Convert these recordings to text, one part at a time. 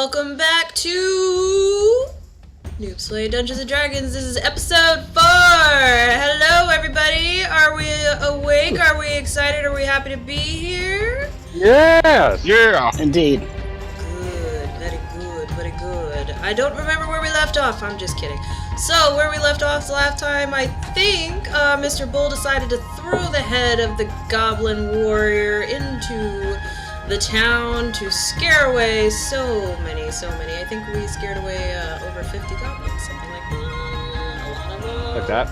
Welcome back to Newbs Play Dungeons and Dragons. This is episode 4. Hello, everybody. Are we awake? Are we excited? Are we happy to be here? Yes! Yeah! Indeed. Good. Very good. Very good. I don't remember where we left off. I'm just kidding. So, where we left off last time, I think Mr. Bull decided to throw the head of the goblin warrior into the town to scare away so many. I think we scared away over 50 goblins, something like that. A lot of them. Like that?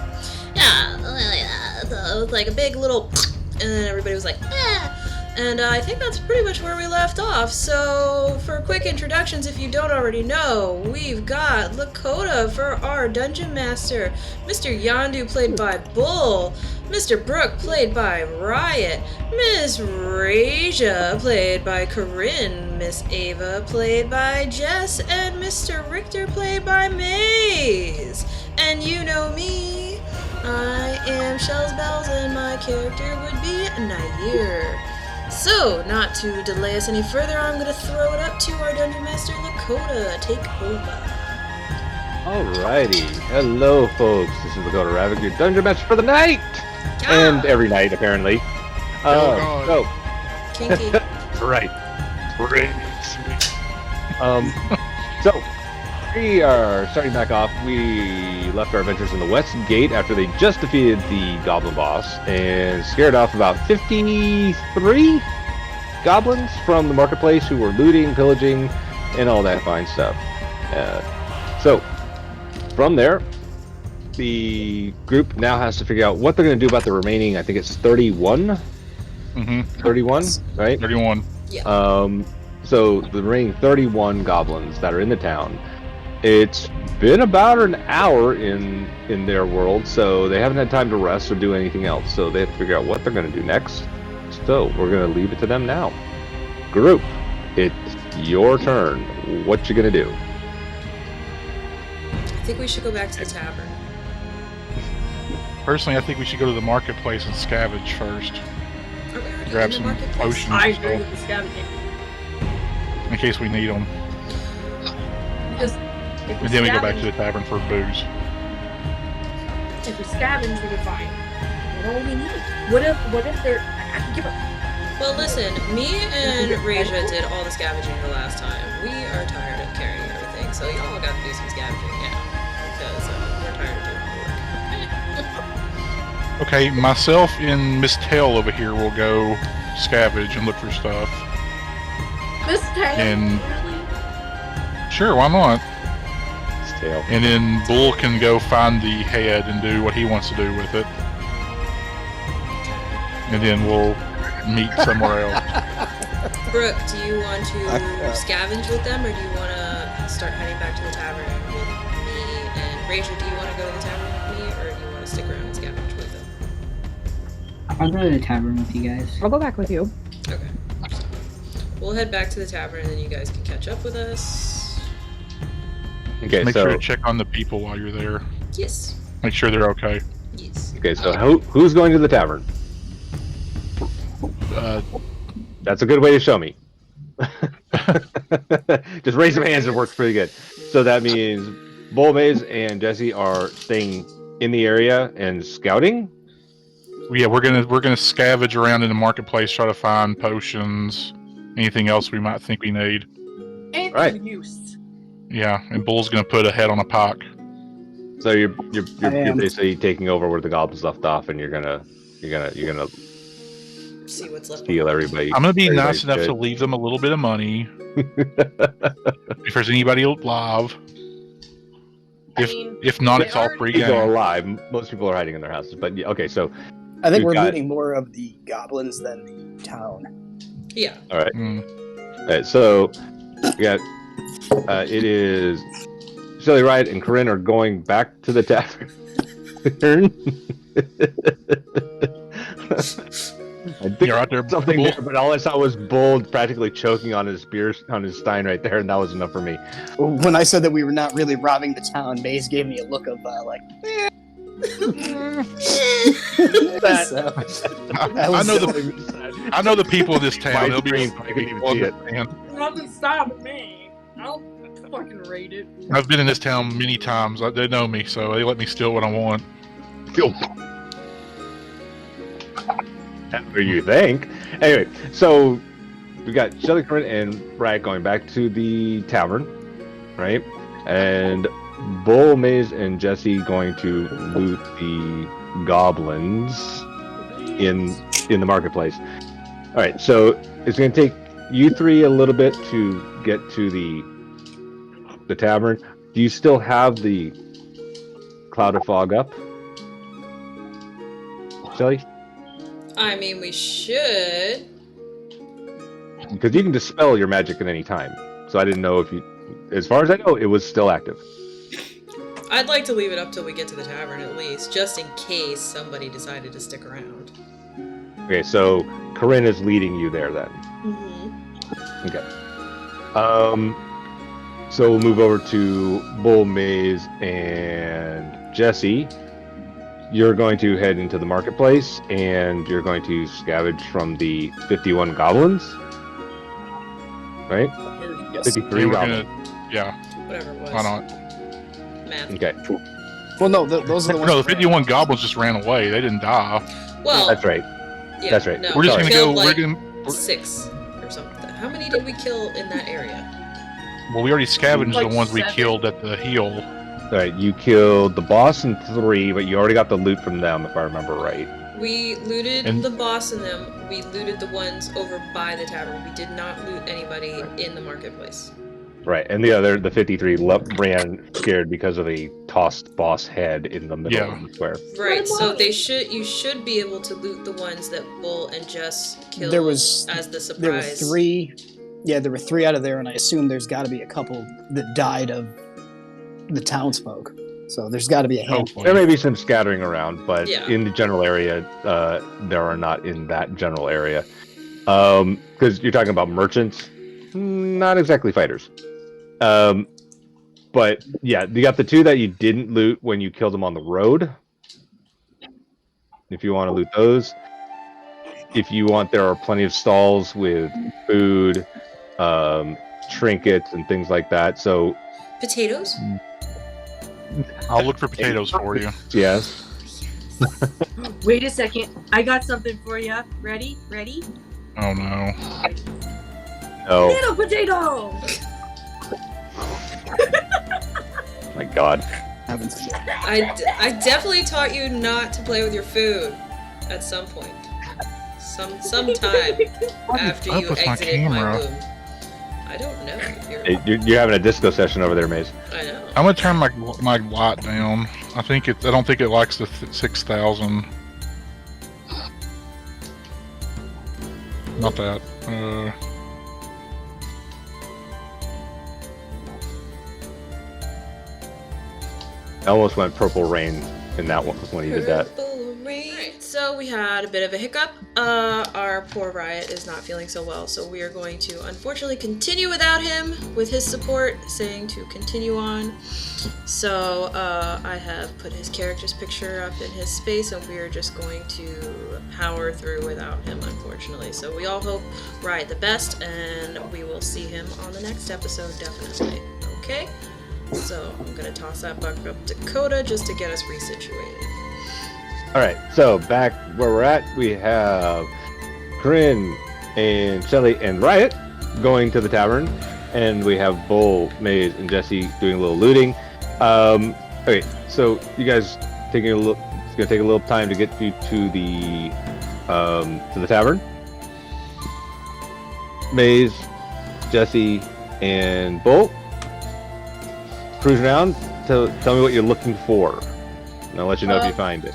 Yeah, like that. So it was like a big little, and then everybody was like, ah! And I think that's pretty much where we left off. So, for quick introductions, if you don't already know, we've got Lakota for our Dungeon Master, Mr. Yondu, played by Bull, Mr. Brook, played by Riot, Miss Raja, played by Corinne, Miss Ava, played by Jess, and Mr. Richter, played by Maze. And you know me, I am Shells Bells, and my character would be Nair. So, not to delay us any further, I'm going to throw it up to our Dungeon Master, Lakota. Take over. Alrighty. Hello, folks. This is Lakota Ravik, your Dungeon Master for the night! And every night, apparently. God. Kinky. Right. Great. So, we are starting back off. We left our adventures in the West Gate after they just defeated the Goblin Boss and scared off about 53 goblins from the marketplace who were looting, pillaging, and all that fine stuff. So, from there, the group now has to figure out what they're going to do about the remaining, I think it's 31? 31, right? 31. Yeah. So, the remaining 31 goblins that are in the town. It's been about an hour in their world, so they haven't had time to rest or do anything else. So they have to figure out what they're going to do next. So we're going to leave it to them now. Group, it's your turn. What you going to do? I think we should go back to the tavern. Personally, I think we should go to the marketplace and scavenge first. Are we already Grab in the some marketplace? potions I and agree stuff with the scavenging. in case we need them. Because if we And then we go back scavenge- to the tavern for booze. If we scavenge, we can find what all we need. What if they're? I can give a. Well, listen, me and Raja did all the scavenging the last time. We are tired of carrying everything, so y'all got to do some scavenging now. Because we're tired of doing all the work. Okay, myself and Miss Tail over here will go scavenge and look for stuff. This tail. And- Really? Sure, why not? Tail. And then Bull can go find the head and do what he wants to do with it. And then we'll meet somewhere else. Brooke, do you want to scavenge with them, or do you want to start heading back to the tavern with me? And Raja, do you want to go to the tavern with me, or do you want to stick around and scavenge with them? I'll go to the tavern with you guys. I'll go back with you. Okay. We'll head back to the tavern, and then you guys can catch up with us. Okay, Make so sure to check on the people while you're there. Yes. Make sure they're okay. Yes. who's going to the tavern? That's a good way to show me. Just raise some hands. It works pretty good. So that means Bull, Maze, and Jesse are staying in the area and scouting. Yeah, we're gonna scavenge around in the marketplace, try to find potions, anything else we might think we need. And Right. use. Yeah, and Bull's gonna put a head on a pack. So you're am. basically taking over where the goblins left off, and you're gonna See what's left. steal everybody. I'm gonna be nice Everybody's enough good. to leave them a little bit of money if there's anybody alive. If not, they it's all are- free People are game. alive. Most people are hiding in their houses, but yeah, okay. So I think We've we're got- looting more of the goblins than the town. Yeah. all right. Mm. All right, so we got it is Shelly, Riot, and Corinne are going back to the tavern. I think You're out there, something Bull. there, but all I saw was Bull practically choking on his beer, on his stein right there, and that was enough for me. When I said that we were not really robbing the town, Maze gave me a look of like. So, I know the people in this town. Wide They'll be screen, I couldn't even see it. Nothing stopping me. I'll fucking raid it. I've been in this town many times. They know me, so they let me steal what I want. What do you think? Anyway, so we got Shelly, Corinne, and Riot going back to the tavern, right? And Bull, Maze, and Jesse going to loot the goblins in the marketplace. All right, so it's going to take you three a little bit to get to the tavern. Do you still have the cloud of fog up, Shelly? I mean, we should. Because you can dispel your magic at any time. So I didn't know if you, as far as I know, it was still active. I'd like to leave it up till we get to the tavern at least, just in case somebody decided to stick around. Okay, so Corinne is leading you there then. Mm-hmm. Okay. So we'll move over to Bull, Maze, and Jesse. You're going to head into the marketplace, and you're going to scavenge from the 51 goblins, right? Yes. 53 we're goblins. Whatever it was. Why not? Math. Okay, Well, no, those are the ones. No, the 51 goblins just ran away. They didn't die. Well, that's right. yeah, that's right. No, We're just we gonna killed, go. like, We're gonna. 6 or something. How many did we kill in that area? Well, we already scavenged Like the ones we 7. killed at the hill. All right, you killed the boss in 3, but you already got the loot from them, if I remember right. We looted And- the boss and them. We looted the ones over by the tavern. We did not loot anybody in the marketplace. Right, and the 53 ran scared because of a tossed boss head in the middle Yeah. of the square. Right, so you should be able to loot the ones that Bull and Jess killed There was- as the surprise. There were 3. Yeah, there were 3 out of there, and I assume there's got to be a couple that died of the townsfolk. So there's got to be a handful. There Hopefully. may be some scattering around, but Yeah. in the general area, there are not in that general area. Because you're talking about merchants, not exactly fighters. But yeah, you got the 2 that you didn't loot when you killed them on the road. If you want to loot those. If you want, there are plenty of stalls with food, trinkets, and things like that. So Potatoes? I'll look for potatoes for you. yes. Wait a second. I got something for you. Ready? Ready? Oh no. Oh Little potato! my God. I definitely taught you not to play with your food at some point. Sometime after up you with my exited my camera? room. I don't know. You're having a disco session over there, Maze. I know. I'm gonna turn my light down. I don't think it likes the 6,000. Not that. I almost went purple rain in that one when you did that. Purple rain. Alright, so we had a bit of a hiccup. Our poor Riot is not feeling so well, so we are going to unfortunately continue without him, with his support saying to continue on. So I have put his character's picture up in his space, and we are just going to power through without him, unfortunately. So we all hope Riot the best, and we will see him on the next episode, definitely. Okay? So I'm gonna toss that back up to Coda just to get us resituated. All right, so back where we're at, we have Corinne and Shelly and Riot going to the tavern, and we have Bull, Maze, and Jesse doing a little looting. Okay, so you guys taking a little. It's gonna take a little time to get you to the tavern. Maze, Jesse, and Bull cruise around. Tell me what you're looking for, and I'll let you know if you find it.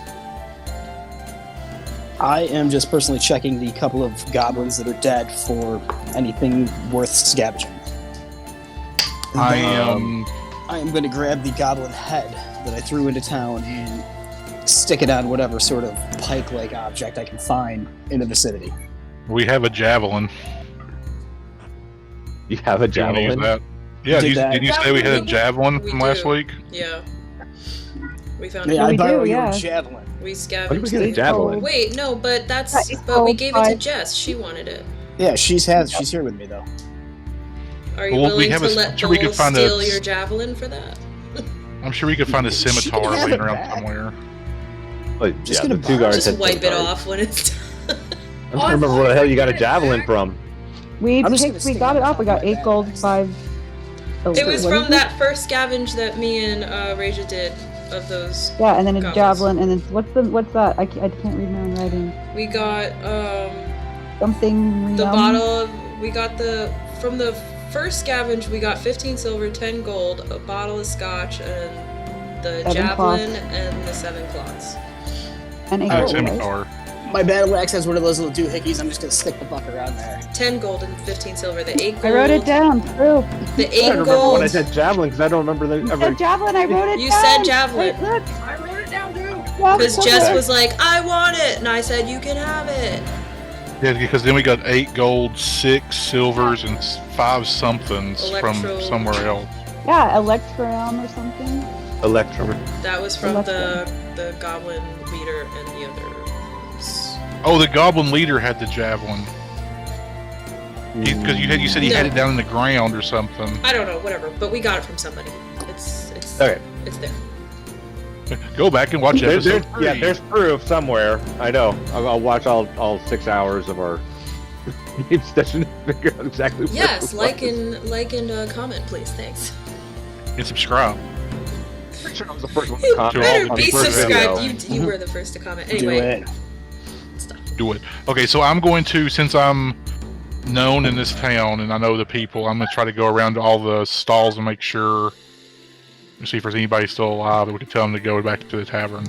I am just personally checking the couple of goblins that are dead for anything worth scavenging. I Then, am. I am going to grab the goblin head that I threw into town and stick it on whatever sort of pike-like object I can find in the vicinity. We have a javelin. You have a Do you want to use javelin. that? Yeah. Did that. Did you say we had a javelin We from last do. week? Yeah. We found May it. I we borrow do, your yeah. javelin? We What did we scavenged get a the... javelin? Wait, no, but That is but we so gave it to fun. Jess. She wanted it. Yeah, she's here with me though. Are you Well, we willing have to a- let sure we Bull could find steal a- your javelin for that? I'm sure we could find a She can scimitar have laying it around back. somewhere. But, Just yeah, gonna the two buy- guards Just had wipe it scimitars. off when it's done. I'm trying to remember where the hell you got a javelin from. We I'm just picked, gonna we stick got it it up. We on got my 8 gold, back. 5. Oh, It was what from is that first scavenge that me and Raja did of those. Yeah, and then a goblins. javelin, and then what's that? I can't read my own writing. We got Something. the Riam? bottle of, we got from the first scavenge we got 15 silver, 10 gold, a bottle of scotch, and the 7 javelin cloths. and the 7 cloths. And 8 Oh, gold, right? Scimitar. My battle axe has one of those little doohickeys. I'm just gonna stick the fucker on there. 10 gold and 15 silver. The 8 gold. I wrote it down. True. The I 8 don't remember when I gold. said javelin because I don't remember the You ever. said javelin. I wrote it You down. said javelin. Wait, look. I wrote it down too. Because Jess Okay. was like, I want it! And I said, you can have it. Yeah, because then we got 8 gold, 6 silvers, and 5 somethings from Electro- somewhere else. Yeah, Electrum or something. Electrum. That was from Electrum. the goblin leader and the others. Oh, the goblin leader had the javelin. Because you said he had No. it down in the ground or something. I don't know, whatever. But we got it from somebody. It's Okay. it's there. Go back and watch episode 3. Yeah, there's proof somewhere. I know. I'll watch all 6 hours of our game session to figure out exactly. where Yes, it like was. and comment, please. Thanks. And subscribe. Pretty sure I was the first one to You comment better on the be first subscribed. video. You were the first to comment. Do Anyway, it. stop. Do it. Okay, so I'm going to, since I'm known in this town and I know the people, I'm going to try to go around to all the stalls and make sure, see if there's anybody still alive that we can tell them to go back to the tavern.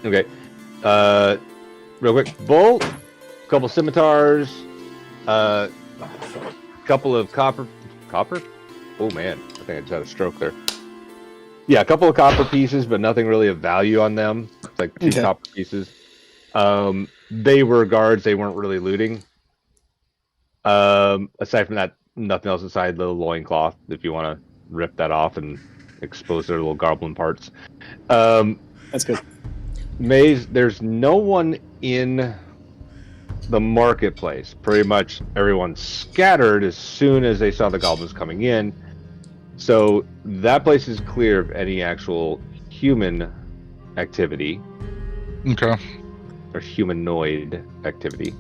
Okay. Real quick. Bull, couple scimitars, couple of copper. Oh man, I think I just had a stroke there. Yeah, a couple of copper pieces, but nothing really of value on them. It's like 2 Okay. copper pieces. They were guards. They weren't really looting. Aside from that, nothing else inside the loincloth. If you want to rip that off and expose their little goblin parts. That's good. Maze, there's no one in the marketplace. Pretty much everyone scattered as soon as they saw the goblins coming in. So that place is clear of any actual human activity Okay. or humanoid activity.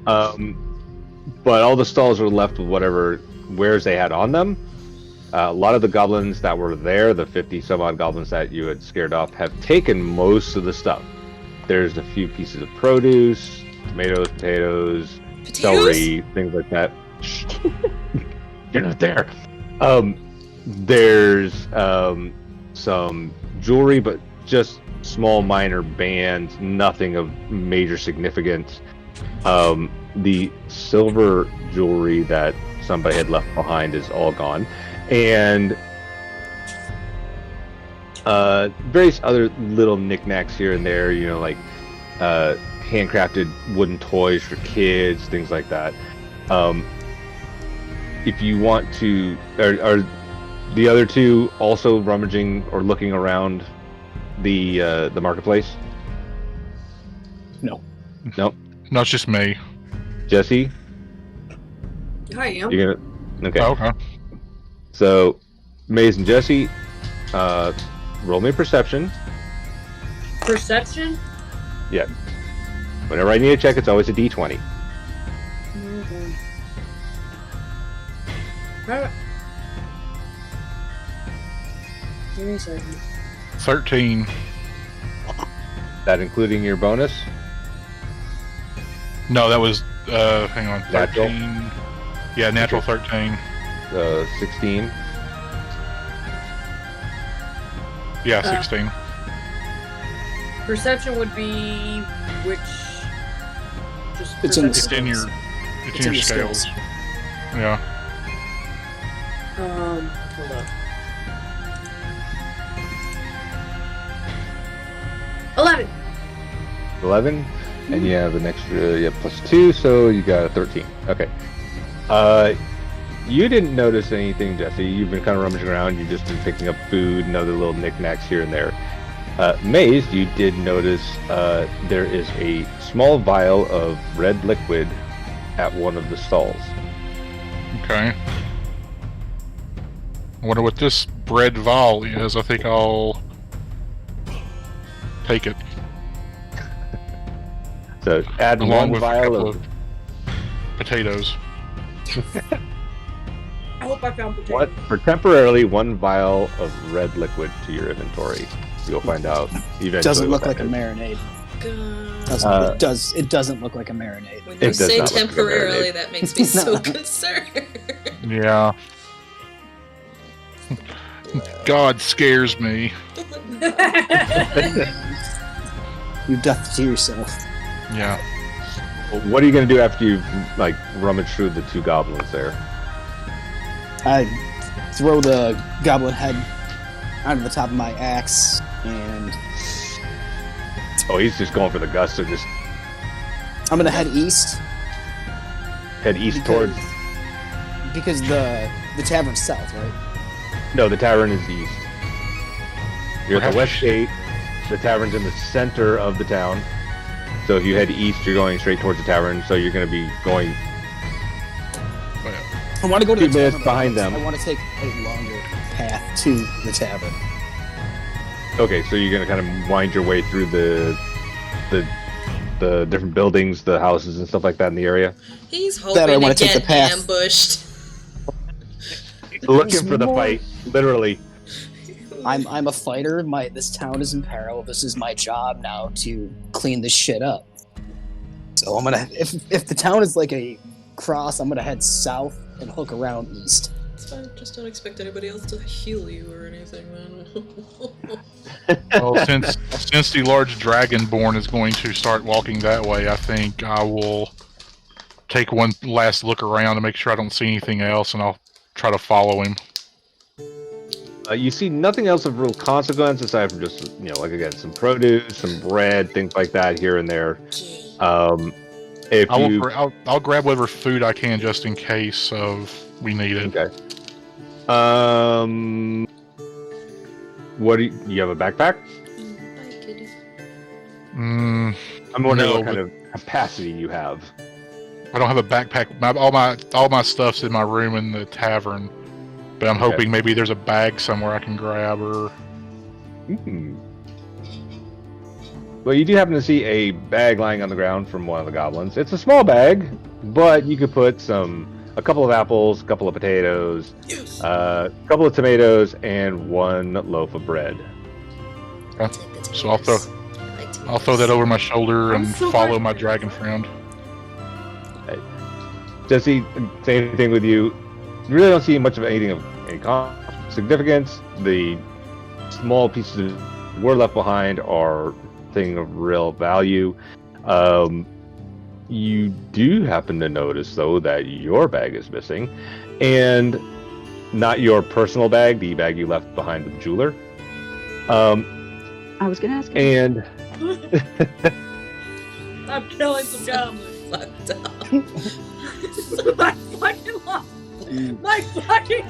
But all the stalls are left with whatever wares they had on them. A lot of the goblins that were there, the 50 some odd goblins that you had scared off, have taken most of the stuff. There's a few pieces of produce, tomatoes, potatoes, Potatoes? celery, things like that. Shh. You're not there. There's some jewelry, but just small minor bands, nothing of major significance. The silver jewelry that somebody had left behind is all gone. And various other little knickknacks here and there, you know, like handcrafted wooden toys for kids, things like that. If you want to, are the other two also rummaging or looking around the marketplace? No. Nope. No, it's just me. Jesse, I am. you're gonna. Okay. Oh, okay. So, Maze and Jesse, roll me perception. Perception? Whenever I need a check, it's always a D20. Okay. Alright. Give me a second. 13. That including your bonus. No, that was, hang on, 13. Natural? Yeah, natural 13. 16. Yeah, 16. Perception would be which? Just It's in the It's in your, it's in your the scales. Yeah. Hold on. 11. 11. And you have an extra, you have +2, so you got a 13. Okay. You didn't notice anything, Jesse. You've been kind of rummaging around. You've just been picking up food and other little knickknacks here and there. Maze, you did notice there is a small vial of red liquid at one of the stalls. Okay. I wonder what this bread vial is. I think I'll take it. So add Along one with a vial couple of of potatoes. I hope I found potatoes. what for temporarily one vial of red liquid to your inventory. You'll find out eventually. Doesn't look what like that a is. marinade. God. It doesn't look like a marinade. When It you does say not look like a temporarily, marinade. that makes me so concerned. Yeah. God scares me. You doth to yourself. Yeah. Well, what are you gonna do after you've like rummaged through the two goblins there? I throw the goblin head onto the top of my axe and Oh, he's just going for the gusto. Just I'm gonna head east head east towards. because the tavern's south, right? No, the tavern is east. You're at the Perhaps- west gate. The tavern's in the center of the town. So if you head east, you're going straight towards the tavern. So you're going to be going. I want to go to 2 the minutes tavern, behind but them. I want to take a longer path to the tavern. Okay, so you're going to kind of wind your way through the different buildings, the houses, and stuff like that in the area, He's That I hoping wanna to take the get path. ambushed. looking for the fight. Literally. I'm a fighter. This town is in peril. This is my job now to clean this shit up. So I'm gonna if the town is like a cross, I'm gonna head south and hook around east. It's fine. Just don't expect anybody else to heal you or anything, man. Well, since the large dragonborn is going to start walking that way, I think I will take one last look around to make sure I don't see anything else, and I'll try to follow him. You see nothing else of real consequence aside from just, like again, some produce, some bread, things like that here and there. If you I'll grab whatever food I can just in case of we need it. okay. What do you have a backpack? Bye, kitty. Mm, I'm wondering No, what kind of capacity you have. I don't have a backpack. All my stuff's in my room in the tavern, but I'm Okay. hoping maybe there's a bag somewhere I can grab or. Well, you do happen to see a bag lying on the ground from one of the goblins. It's a small bag, but you could put a couple of apples, a couple of potatoes, Yes. a couple of tomatoes, and one loaf of bread. So I'll throw that over my shoulder I'm and so follow glad my you- dragon friend. Jesse, same thing with you. You really don't see much of anything of any significance. The small pieces that were left behind are thing of real value. You do happen to notice, though, that your bag is missing, and not your personal bag, the bag you left behind with the jeweler. I was gonna ask. And I'm killing some goblins. Fucked up. My fucking lost. My fucking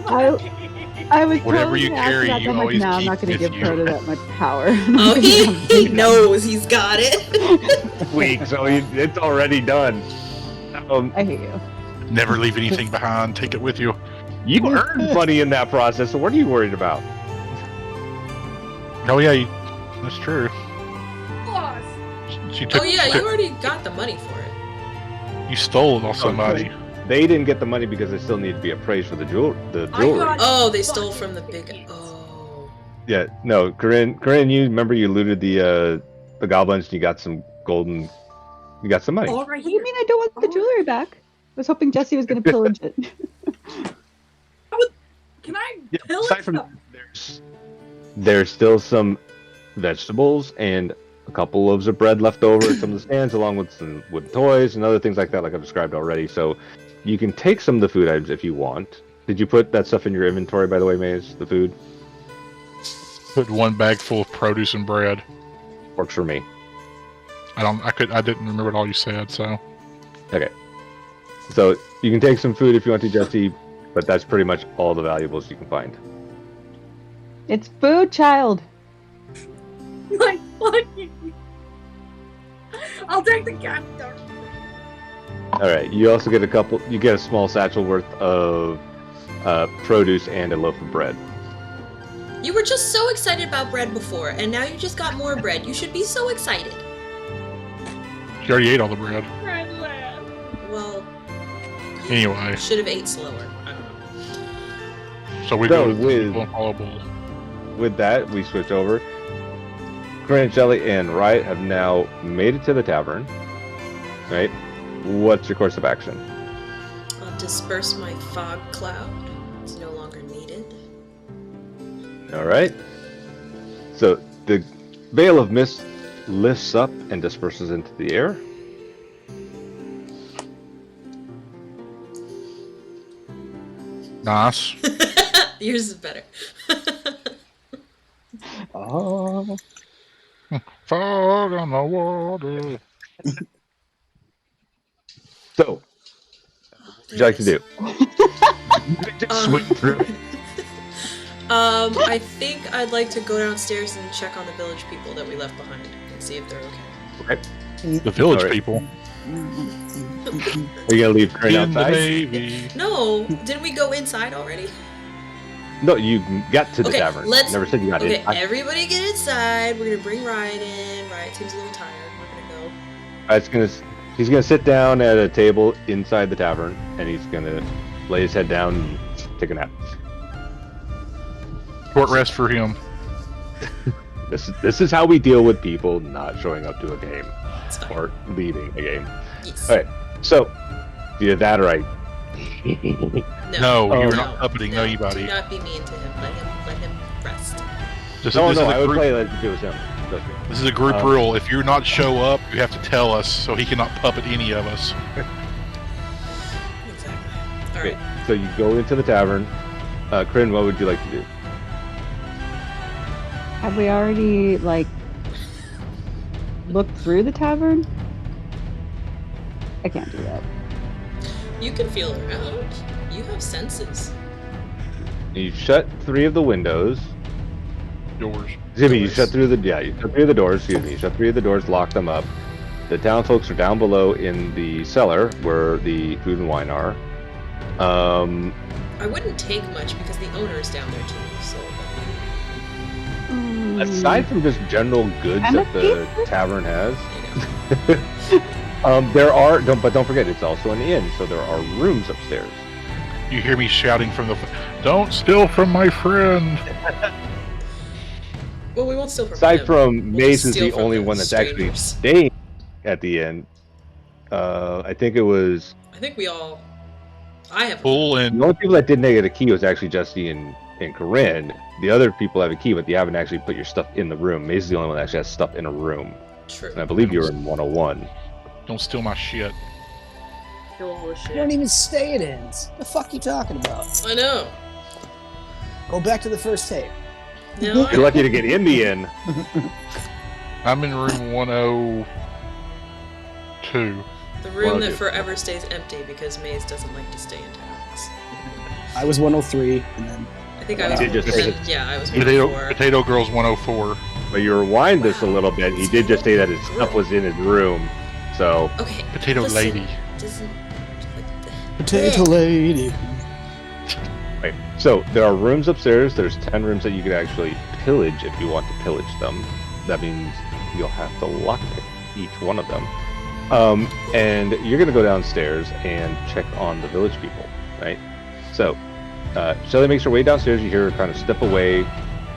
I was Whatever totally you gonna ask carry, that, you but I'm like, always no, I'm keep not gonna with give you. Proto that much power. Oh, he knows he's got it. weak, so it's already done. I hate you. Never leave anything behind. Take it with you. You earned money in that process, so what are you worried about? Oh yeah, that's true. lost. She took. Oh yeah, you already got the money for it. You stole it off somebody. They didn't get the money because they still need to be appraised for the jewelry. got- Oh, they stole from the big. Oh. Yeah, no, Corinne, you remember you looted the goblins and you got some golden. You got some money. All right What do you mean I don't want the jewelry back? I was hoping Jesse was gonna pillage it. Can I Yeah, pillage aside from them? there's still some vegetables and a couple loaves of bread left over at some of the stands, along with some wood toys and other things like that, like I've described already. So you can take some of the food items if you want. Did you put that stuff in your inventory, by the way, Maze? The food Put one bag full of produce and bread. works for me. I didn't remember what all you said, so. Okay. So you can take some food if you want to, Jesse, but that's pretty much all the valuables you can find. It's food, child. My fucking. I'll take the goddamn. All right. You also get you get a small satchel worth of produce and a loaf of bread. You were just so excited about bread before, and now you just got more bread. You should be so excited. She already ate all the bread. Red lab. Well, you Anyway, should have ate slower. I don't know. so we So go to with- the follow Bull. With that, we switch over. Corinne, Jelly, and Riot have now made it to the tavern. Right? What's your course of action? I'll disperse my fog cloud. It's no longer needed. All right. So the veil of mist lifts up and disperses into the air. Nice. Yours is better. Oh, Fog on the water. So, what would you like to do? Just swing through. I think I'd like to go downstairs and check on the village people that we left behind and see if they're okay. Okay. The village Alright. people. Are you gonna leave Corinne In the outside? Navy. No, didn't we go inside already? No, you got to the Okay, tavern. let's- Never said you got Okay, in. everybody get inside. We're gonna bring Riot in. Riot seems a little tired. We're gonna go. He's gonna sit down at a table inside the tavern, and he's gonna lay his head down and take a nap. Short rest for him. This is how we deal with people not showing up to a game It's fine. or leaving a game. Yes. All right. So, either that or I. No, Oh, you're no, not puppeting no, anybody. Do not be mean to him. Let him rest. This, No, this no, is I a would group, play like it was him. Trust me. this is a group rule. If you not show up, you have to tell us so he cannot puppet any of us. Exactly. All Okay, right. so you go into the tavern. Corinne, what would you like to do? Have we already, looked through the tavern? I can't do that. You can feel around. You have senses. You shut 3 of the windows. Yours. Excuse me, you Doors. shut through the you shut 3 of the doors. Excuse me, you shut 3 of the doors, lock them up. The town folks are down below in the cellar where the food and wine are. I wouldn't take much because the owner's down there too. So Aside from just general goods I'm a that the thief. tavern has, you know. there are. Don't forget, it's also an inn, so there are rooms upstairs. You hear me shouting from the. Don't steal from my friend. Well, we won't steal from Aside him. from We'll just Mason's steal the from only the one that's actually strangers. staying at the inn. I think it was I think we all. I have. Bull the and only people that didn't get a key was actually Jesse and Corinne. The other people have a key, but you haven't actually put your stuff in the room. Mason's the only one that actually has stuff in a room. True. And I believe you were in 101. don't steal my shit. Kill all the you don't shit. even stay at inns. The fuck you talking about? I know. Go back to the first tape. No, You're lucky to get in the inn. I'm in room 102. the room Well, that okay. forever stays empty because Maze doesn't like to stay in towns. I was 103, and then I think I You was. did just then- say yeah, I was. Potato, before. Potato Girl's 104. But you rewind this a little bit. He did just say that his stuff was in his room. So, Okay. Potato listen, Lady. Doesn't. potato lady. right. So there are rooms upstairs. There's 10 rooms that you could actually pillage if you want to pillage them. That means you'll have to lockpick each one of them. And you're going to go downstairs and check on the village people, right? So, Shelly makes her way downstairs. You hear her kind of step away,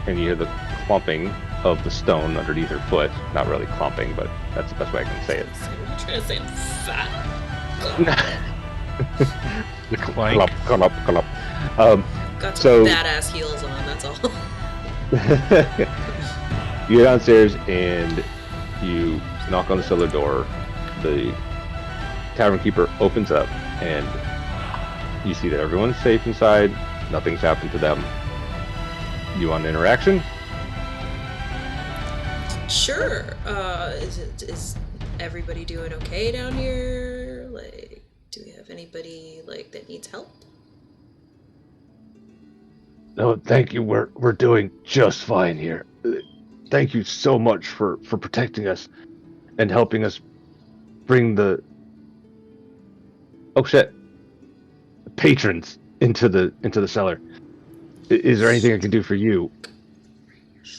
and you hear the clumping of the stone underneath her foot. Not really clumping, but that's the best way I can say it. What are you trying to say? I'm fat. The clank. Clump. Got some So- badass heels on. That's all. You go downstairs and you knock on the cellar door. The tavern keeper opens up, and you see that everyone's safe inside. Nothing's happened to them. You want interaction? Sure. Is everybody doing okay down here? Like, do we have anybody that needs help? No, thank you. We're doing just fine here. Thank you so much for protecting us and helping us bring the Oh shit! Patrons into the cellar. Is there anything I can do for you?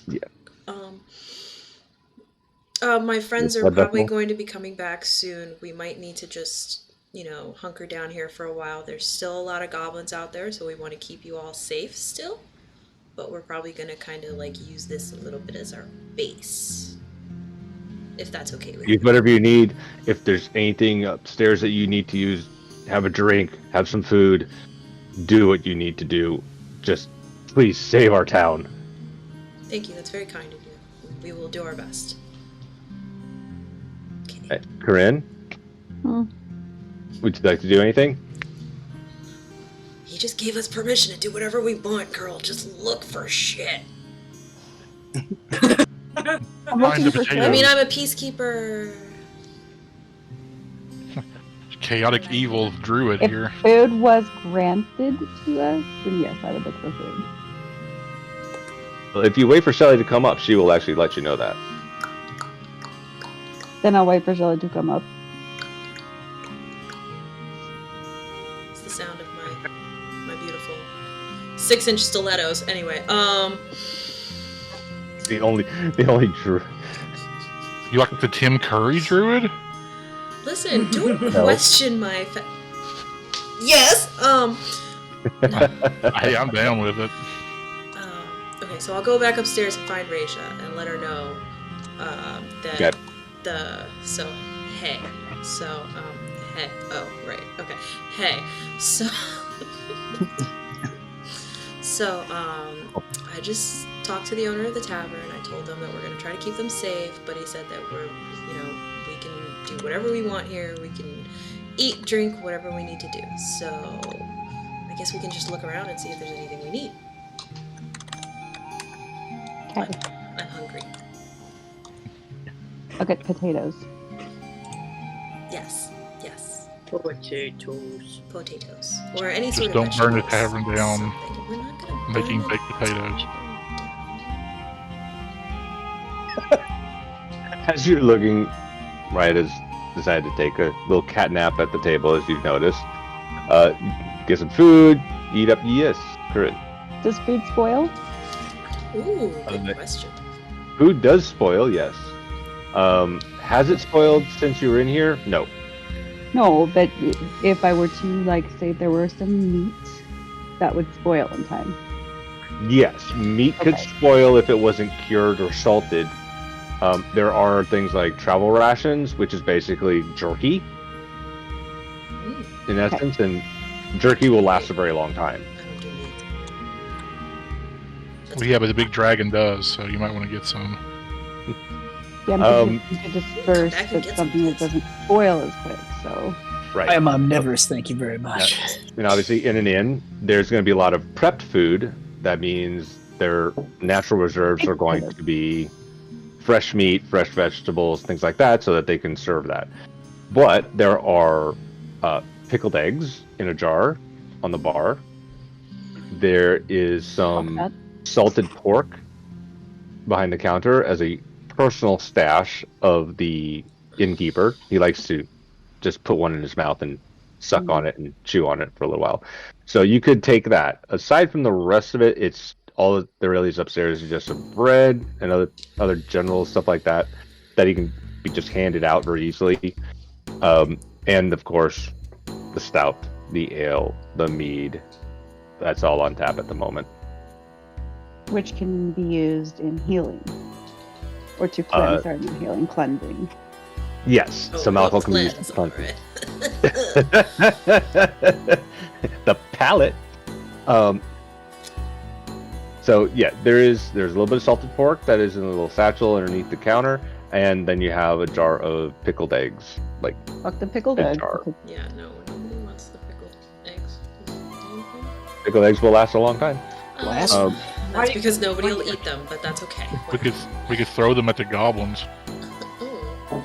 Yeah. My friends are Blood probably vessel? going to be coming back soon. We might need to just, hunker down here for a while. There's still a lot of goblins out there, so we want to keep you all safe still. But we're probably going to kind of like use this a little bit as our base. If that's okay with you. Use whatever you need. If there's anything upstairs that you need to use, have a drink, have some food, do what you need to do. Just please save our town. Thank you, that's very kind of you. We will do our best. Okay. Hey, Corinne? Would you like to do anything? He just gave us permission to do whatever we want, girl. Just look for shit. I'm Find looking the for potato. I shit. mean, I'm a peacekeeper. Chaotic evil druid If here. food was granted to us, then yes, I would look for food. Well, if you wait for Shelly to come up, she will actually let you know that. Then I'll wait for Shelly to come up. It's the sound of my beautiful 6-inch stilettos. Anyway, The only You like the Tim Curry druid? listen, don't question my Yes, Hey, I'm down with it. okay, so I'll go back upstairs and find Raisha and let her know that Okay. hey, oh, right, okay, hey, so, I just talked to the owner of the tavern. I told them that we're going to try to keep them safe, but he said that we can do whatever we want here. We can eat, drink, whatever we need to do. So, I guess we can just look around and see if there's anything we need. Okay. I'm hungry. I'll get potatoes. Yes. Potatoes. Potatoes. Or any Just sort of don't burn the vegetables. tavern down Something. We're not gonna making burn baked potatoes. As you're looking, Riot has decided to take a little cat nap at the table, as you've noticed. Get some food, eat up. Yes, correct. Does food spoil? Ooh, good the- question. Food does spoil, yes. Has it spoiled since you were in here? No. No, but if I were to, like, say there were some meat, that would spoil in time. Yes, meat could Okay. spoil if it wasn't cured or salted. There are things like travel rations, which is basically jerky, in essence, and jerky will last a very long time. I don't do meat. Well, yeah, but the big dragon does, so you might want to get some. Yeah, I'm thinking to disperse, back and but get some something that bits. doesn't spoil as quick, so... Right. I am omnivorous, thank you very much. And obviously, in an inn, there's going to be a lot of prepped food. That means their natural reserves are going to be fresh meat, fresh vegetables, things like that, so that they can serve that. But there are pickled eggs in a jar on the bar. There is some salted pork behind the counter as a personal stash of the innkeeper. He likes to just put one in his mouth and suck on it and chew on it for a little while. So you could take that. Aside from the rest of it, it's all that there really is upstairs is just some bread and other general stuff like that he can be just handed out very easily. And of course, the stout, the ale, the mead. That's all on tap at the moment. Which can be used in healing. Or to cleanse, healing, cleansing. Yes, Oh, some well, alcohol can be used cleanse, to cleanse. alright. The palate. So yeah, there's a little bit of salted pork that is in a little satchel underneath the counter, and then you have a jar of pickled eggs. Like Fuck the pickled Big egg. jar. Yeah, no, nobody wants the pickled eggs. pickled eggs will last a long time. Last- That's because nobody will eat them, but that's okay. We could throw them at the goblins. Oh.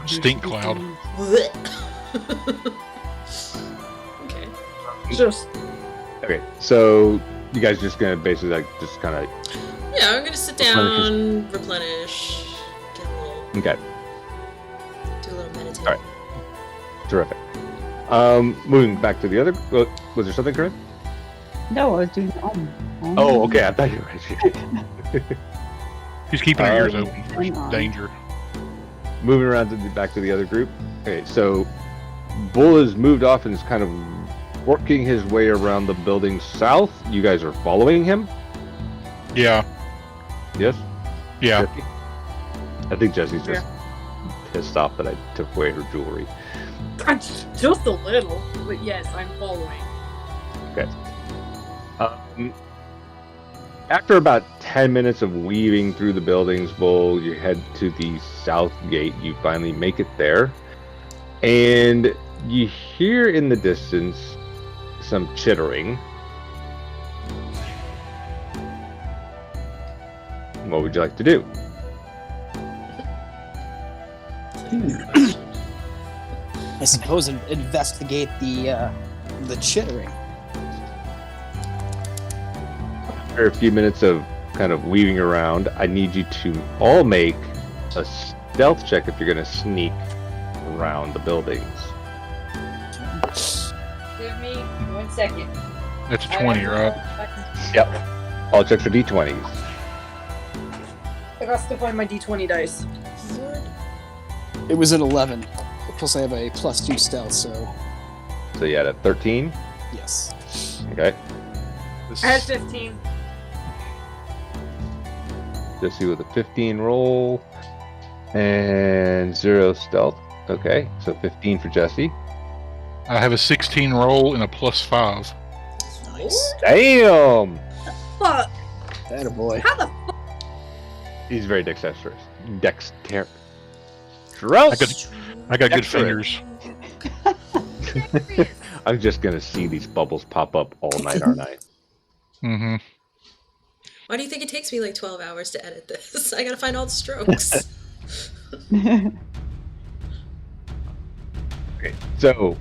Stink cloud. Okay. Just Okay, so you guys just gonna basically like just kind of Yeah, I'm gonna sit down, replenish, get a little, okay. do a little meditation. Excellent. Terrific. Moving back to the other. Was there something, Corinne? No, I was doing Oh, okay. I thought you were. She's keeping her ears Um, open for danger. Moving around back to the other group. Okay, so Bull has moved off and is kind of working his way around the building south. You guys are following him? Yeah. Yes? Yeah. Jesse? I think Jesse's just pissed off that I took away her jewelry. Just a little, but yes, I'm following. Okay. After about 10 minutes of weaving through the buildings, Bull, you head to the south gate. You finally make it there. And you hear in the distance some chittering. What would you like to do? I suppose investigate the chittering. After a few minutes of kind of weaving around, I need you to all make a stealth check if you're going to sneak around the buildings. Give me 1 second. That's a 20, right? Yep. All checks are d20s. I got to find my d20 dice. It was an 11. Plus, I have a +2 stealth, so So you had a 13. yes. Okay. I had 15. Jesse with a 15 roll. And 0 stealth. Okay. So 15 for Jesse. I have a 16 roll and a +5. Nice. Damn! Fuck! That boy. How the He's very dexterous. Dexterous. I got good Excellent. fingers. I'm just gonna see these bubbles pop up all night, aren't I? Mm-hmm. Why do you think it takes me like 12 hours to edit this? I gotta find all the strokes. Okay. So,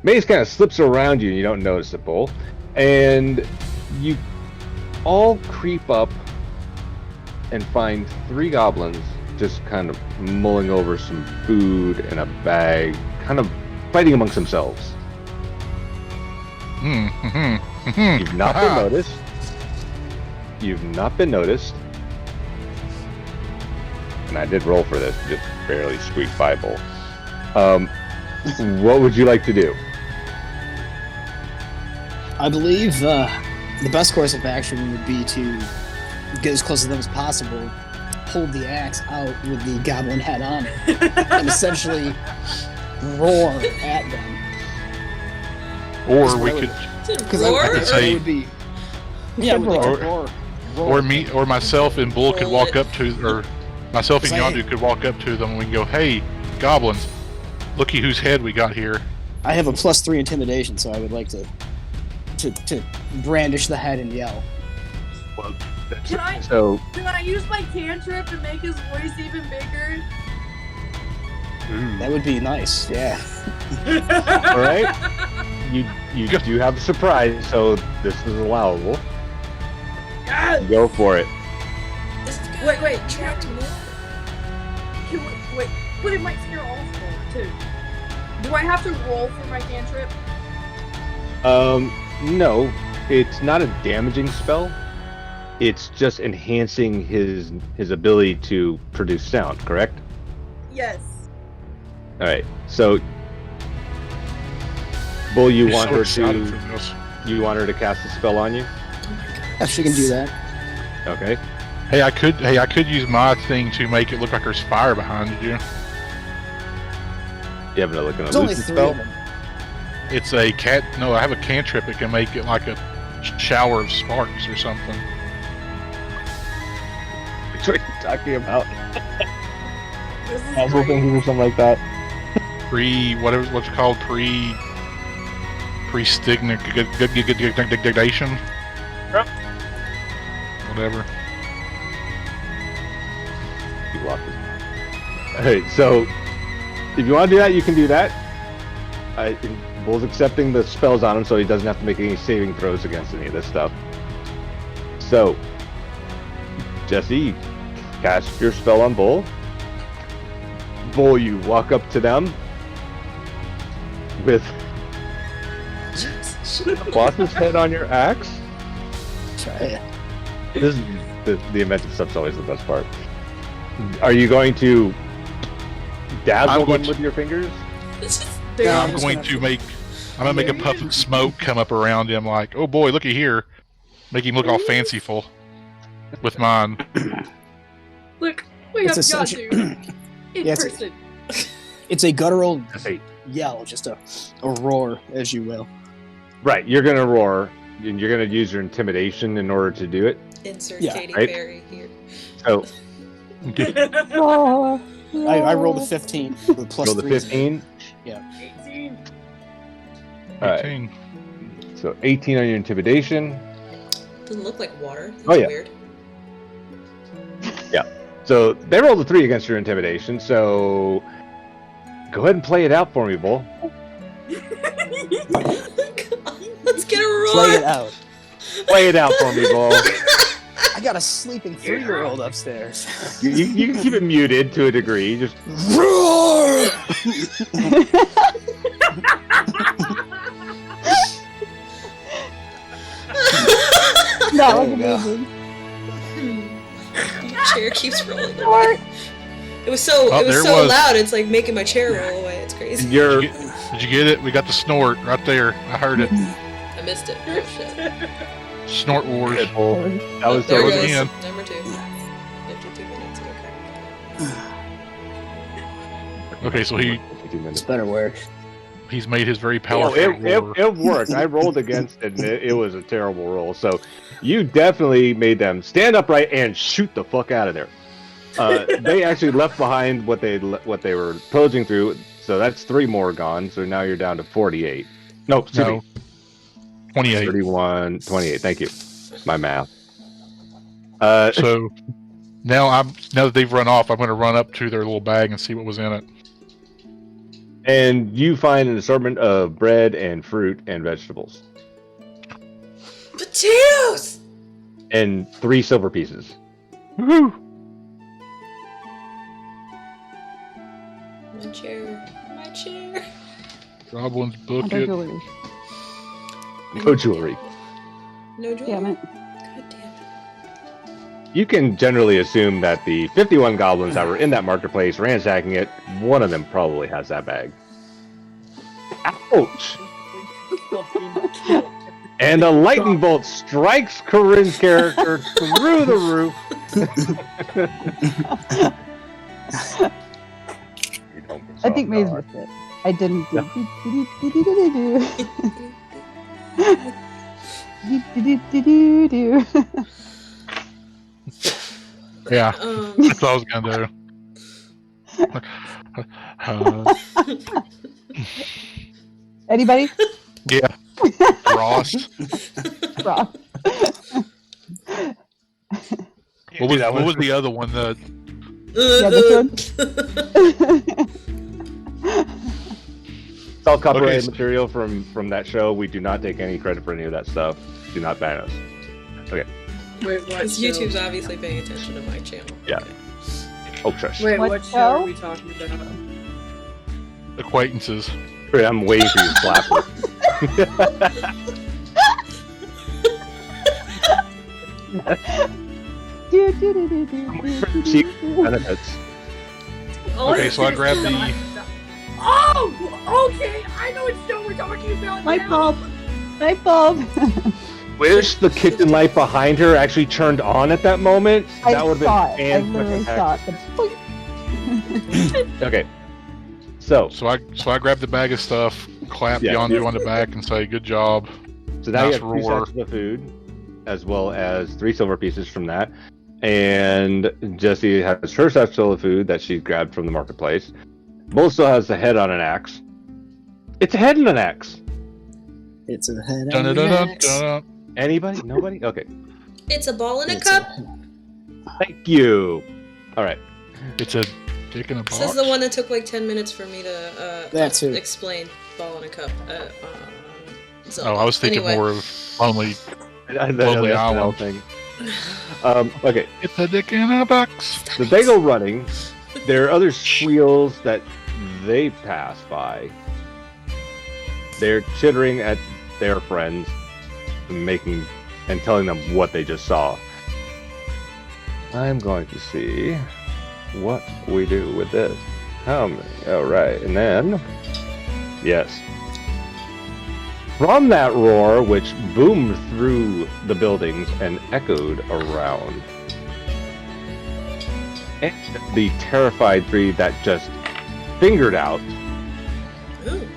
Maze kind of slips around you and you don't notice it, Bull. And you all creep up and find 3 goblins just kind of mulling over some food in a bag, kind of fighting amongst themselves. Mm-hmm. You've not been noticed. You've not been noticed. And I did roll for this, just barely squeaked by, Bull. What would you like to do? I believe the best course of action would be to get as close to them as possible, hold the axe out with the goblin head on it, and essentially roar at them. Or we could, Because Roar? I say- think it would be. Yeah, with like Or- a roar. or me, or myself and Bull could walk up to, or myself and Say- Yondu could walk up to them and we can go, "Hey, goblins, looky whose head we got here." I have a +3 intimidation, so I would like to brandish the head and yell. Can I So, use my cantrip to make his voice even bigger? That would be nice. Yeah. all right, you do have a surprise, so this is allowable. Yes! Go for it. This guy Wait, attract more. Wait, but it might scare all of them too. Do I have to roll for my cantrip? No, it's not a damaging spell. It's just enhancing his ability to produce sound, correct? Yes. All right. So, Bull, you He's want so her excited to for this. cast a spell on you? If she can do that. Okay. Hey, I could use my thing to make it look like there's fire behind you. You have another There's only 3 spell? of them. It's a cat. No, I have a cantrip that can make it like a shower of sparks or something. What are you talking about? This is Puzzle great. things or something like that? What's it called pre-stigmatization. Whatever. You lost it. All right. So, if you want to do that, you can do that. Bull's accepting the spells on him, so he doesn't have to make any saving throws against any of this stuff. So, Jesse, cast your spell on Bull. Bull, you walk up to them with the boss's head on your axe. Try it. This is the inventive stuff's always the best part. Are you going to dazzle them with your fingers? I'm going to make a puff of smoke come up around him, like, oh boy, looky here. Make him look all fanciful with mine. Look, we have It's Yazoo in Yeah, person. It's a guttural Hey, yell, just a roar, as you will. right, you're gonna roar, and you're gonna use your intimidation in order to do it. Insert Yeah, Katy right? Perry here. So Oh, I rolled a 15 with a plus roll the 3. 15. 18. All right, 18. so 18 on your intimidation. Doesn't look like water. That's Oh, yeah. weird. So they rolled a 3 against your intimidation. So go ahead and play it out for me, Bull. Let's get a roar. Play it out. Play it out for me, Bull. I got a sleeping 3-year-old upstairs. You can keep it muted to a degree. Just Roar! that was There you go. amazing. Your chair keeps rolling Snort. away. It was so Oh, it was there so was- loud. It's like making my chair roll away. It's crazy. you're Did you get it? We got the snort right there. I heard it. I missed it. Oh, shit. Snort wars. good, Bull. That was there so it goes goes. again. Number 2. 52 minutes. Okay. Okay, so 52 minutes. It's better work. he's made his very Oh, powerful roar. it worked. I rolled against it, and it was a terrible roll. So you definitely made them stand upright and shoot the fuck out of there. They actually left behind what they were pillaging through. So that's 3 more gone. So now you're down to 48. No, excuse No. me, 28. 31, 28. Thank you. My math. So now that they've run off, I'm going to run up to their little bag and see what was in it. And you find an assortment of bread and fruit and vegetables, Potatoes. and 3 silver pieces. Woohoo! My chair. My chair. Goblin's book Other it. jewelry. No jewelry. No jewelry. Damn it. God damn it. You can generally assume that the 51 goblins that were in that marketplace ransacking it, one of them probably has that bag. Ouch! And a lightning bolt strikes Corinne's character through the roof. I think Maze missed it. I didn't do. Do. Yeah, Um, that's all I was going to do. Anybody? Yeah. Ross. Ross. What was the other one? Yeah, this one. It's all copyrighted Okay. material from that show. We do not take any credit for any of that stuff. Do not ban us. Wait, what? Because show? YouTube's obviously paying attention to my channel. Yeah. Okay. Oh, shush. Wait, What what show show? are we talking about? Acquaintances. I'm waiting for you to slap her. Cheap benefits. Oh, Okay, so I it's grabbed not- the- Oh, okay. I know what show we're talking about. Light now. bulb. Light bulb. Wish the kitchen light behind her actually turned on at that moment. I That would saw have it. I been literally fan-fucking-tastic. saw it. Okay. So So I grabbed the bag of stuff, clap Yeah. Yondu on the back, and say, "Good job." now you Nice have 3 roar. sacks of food, as well as 3 silver pieces from that. And Jessie has her satchel of food that she grabbed from the marketplace. Bull still has the head on an axe. It's a head and an axe. It's a head Dun on dun the dun axe. dun. Anybody? Nobody? Okay. It's a ball in a It's cup. Thank you. All right. It's a dick in a box. This is the one that took like 10 minutes for me to That too. explain. Ball in a cup. Oh, I was thinking anyway. more of lonely. I Lonely that's Island. the thing. Okay. It's a dick in a box. So they go running. There are other squeals that they pass by. They're chittering at their friends, and telling them what they just saw. I'm going to see what we do with this. All right, and then yes, from that roar, which boomed through the buildings and echoed around, and the terrified three that just fingered out. Ooh.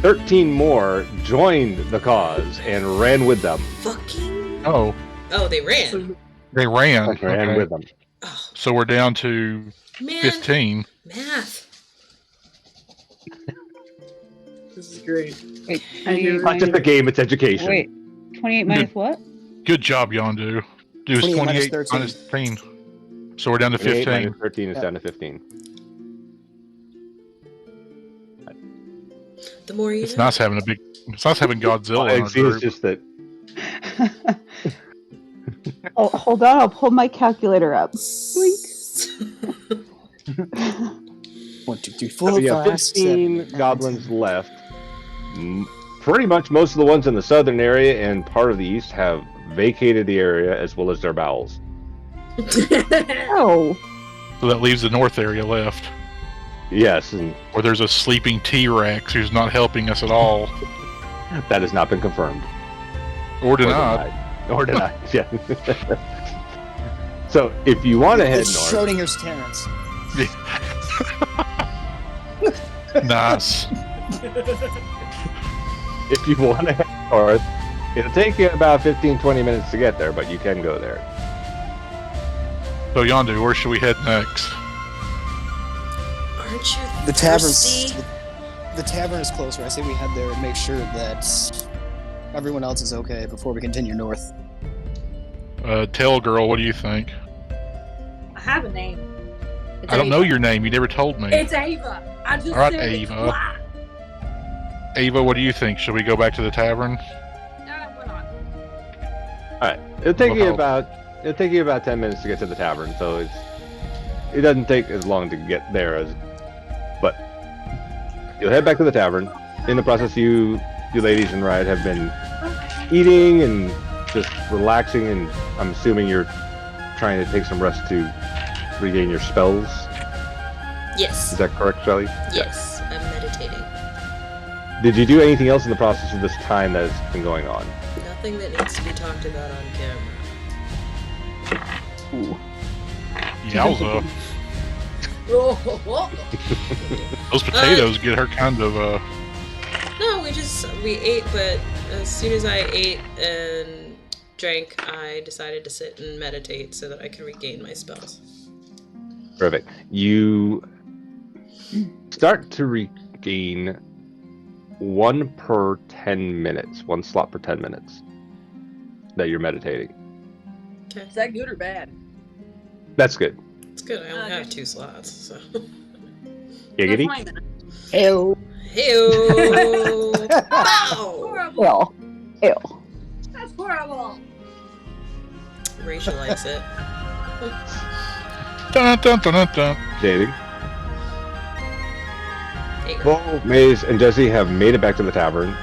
13 more joined the cause and ran with them. Fucking. Oh, They ran. they ran. Ran Okay. with them. Oh, So we're down to man. 15. Math. This is great. Wait, I hear It's not just a game, it's education. Wait, 28 minus what? Good job, Yondu. It was 28 28 minus minus 13. So we're down to 28 15. minus 13 is Yeah. down to 15. The more you It's know. nice having Godzilla in our See, group. it's just that Oh, hold on, I'll pull my calculator up. 1, 2, 3, 4, yeah, 5, 15 7, goblins left. Pretty much most of the ones in the southern area and part of the east have vacated the area as well as their bowels. Oh, So that leaves the north area left, Yes, and where there's a sleeping T-Rex who's not helping us at all, that has not been confirmed. or denied. Or denied. Yeah. So if you want to head It's north, Schrodinger's Terrence. Nice. if you want to head north, it'll take you about 15-20 minutes to get there, but you can go there. So Yondu, where should we head next? Aren't you The tavern's thirsty? the tavern is closer. I say we head there and make sure that everyone else is okay before we continue north. Tail girl, what do you think? I have a name. It's I don't know Ava. your name. You never told me. It's Ava. I just All right, said it. Ava. Blah. Ava, what do you think? Should we go back to the tavern? Why not? All right, it'll take Well, you how- about 10 minutes to get to the tavern, so it doesn't take as long to get there but you'll head back to the tavern. In the process, you ladies and Riot have been eating and just relaxing, and I'm assuming you're trying to take some rest to regain your spells. Yes. Is that correct, Shelly? Yes. I'm meditating. Did you do anything else in the process of this time that has been going on? Nothing that needs to be talked about on camera. Yowza. Oh, Those potatoes get her kind of, No, we ate, but as soon as I ate and drank, I decided to sit and meditate so that I could regain my spells. Perfect. You start to regain one slot per 10 minutes that you're meditating. is that good or bad? That's good. It's good. I only Okay. have 2 slots, so. Giggity? That's fine then. Ew. Heyo! Wow! Horrible. ew. That's horrible. Rachel likes it. dun, dun, dun, dun, dun. Dating. Hey, girl. Bo, Maze, and Jesse have made it back to the tavern.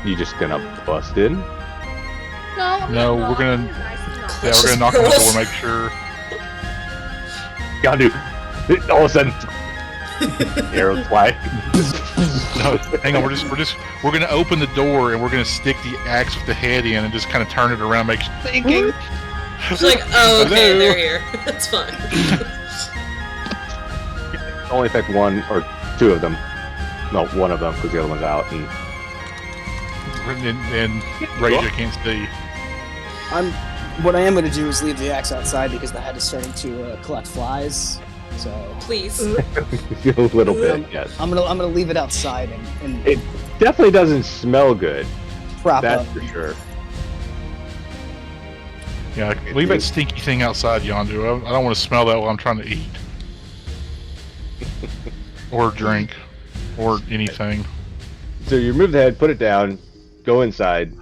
You just gonna bust in? No, we're gonna- Nice and nice. Yeah, we're gonna knock on the door, make sure. Gotta do. All of a sudden, arrows fly. No, hang on. We're gonna open the door and we're gonna stick the axe with the head in and just kind of turn it around, make thinking. It's like, oh, okay, Hello? they're here. That's fine. Only affect one or two of them. No, one of them because the other one's out. And And Raja can't see. What I am going to do is leave the axe outside because the head is starting to collect flies. So Please. a little bit, yes. I'm gonna leave it outside and It definitely doesn't smell good. prop That's up. for sure. Yeah, leave that stinky thing outside, Yondu. I don't want to smell that while I'm trying to eat. Or drink. Or anything. So you remove the head, put it down, go inside.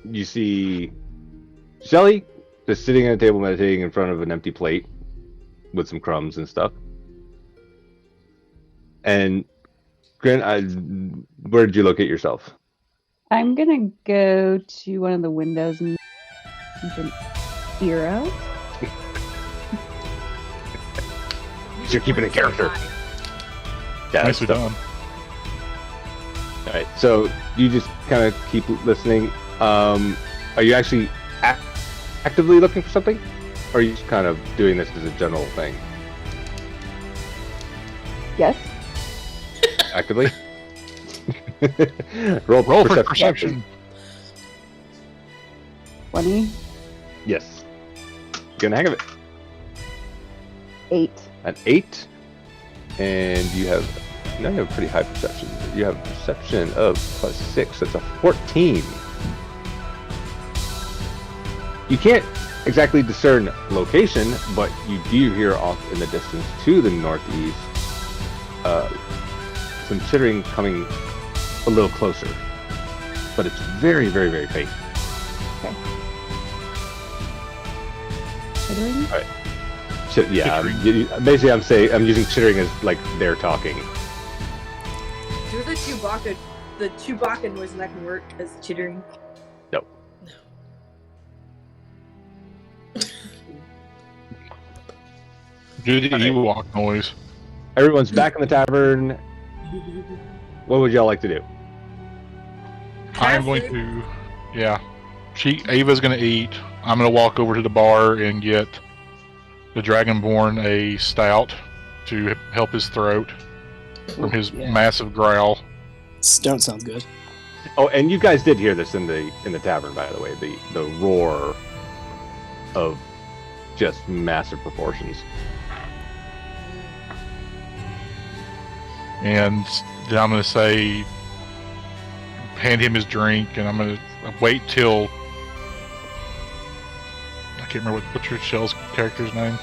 You see Shelly, just sitting at a table meditating in front of an empty plate with some crumbs and stuff. And Grin, where did you locate yourself? I'm gonna go to one of the windows and keep an ear out. You're keeping a character. Yeah, Nicely that's- done. All right, so you just kind of keep listening. Are you actually actively looking for something, or are you just kind of doing this as a general thing? Yes. Actively. Roll For perception. 20, Yes. Get the hang of it. 8. An 8, and you have pretty high perception. You have perception of +6. That's a 14. You can't exactly discern location, but you do hear off in the distance to the northeast some chittering coming a little closer, but it's very, very, very faint. Okay. Chittering? All right. Yeah, basically I'm using chittering as like they're talking. Do the Chewbacca noise and that can work as chittering. No. Do the Ewok noise. Everyone's back in the tavern. What would y'all like to do? I'm going to, yeah. Ava's going to eat. I'm going to walk over to the bar and get the Dragonborn a stout to help his throat from his massive growl. Stout sounds good. Oh, and you guys did hear this in the tavern, by the way. The roar of just massive proportions. And then I'm going to say, hand him his drink, and I'm going to wait till, I can't remember what's your Shell's character's name?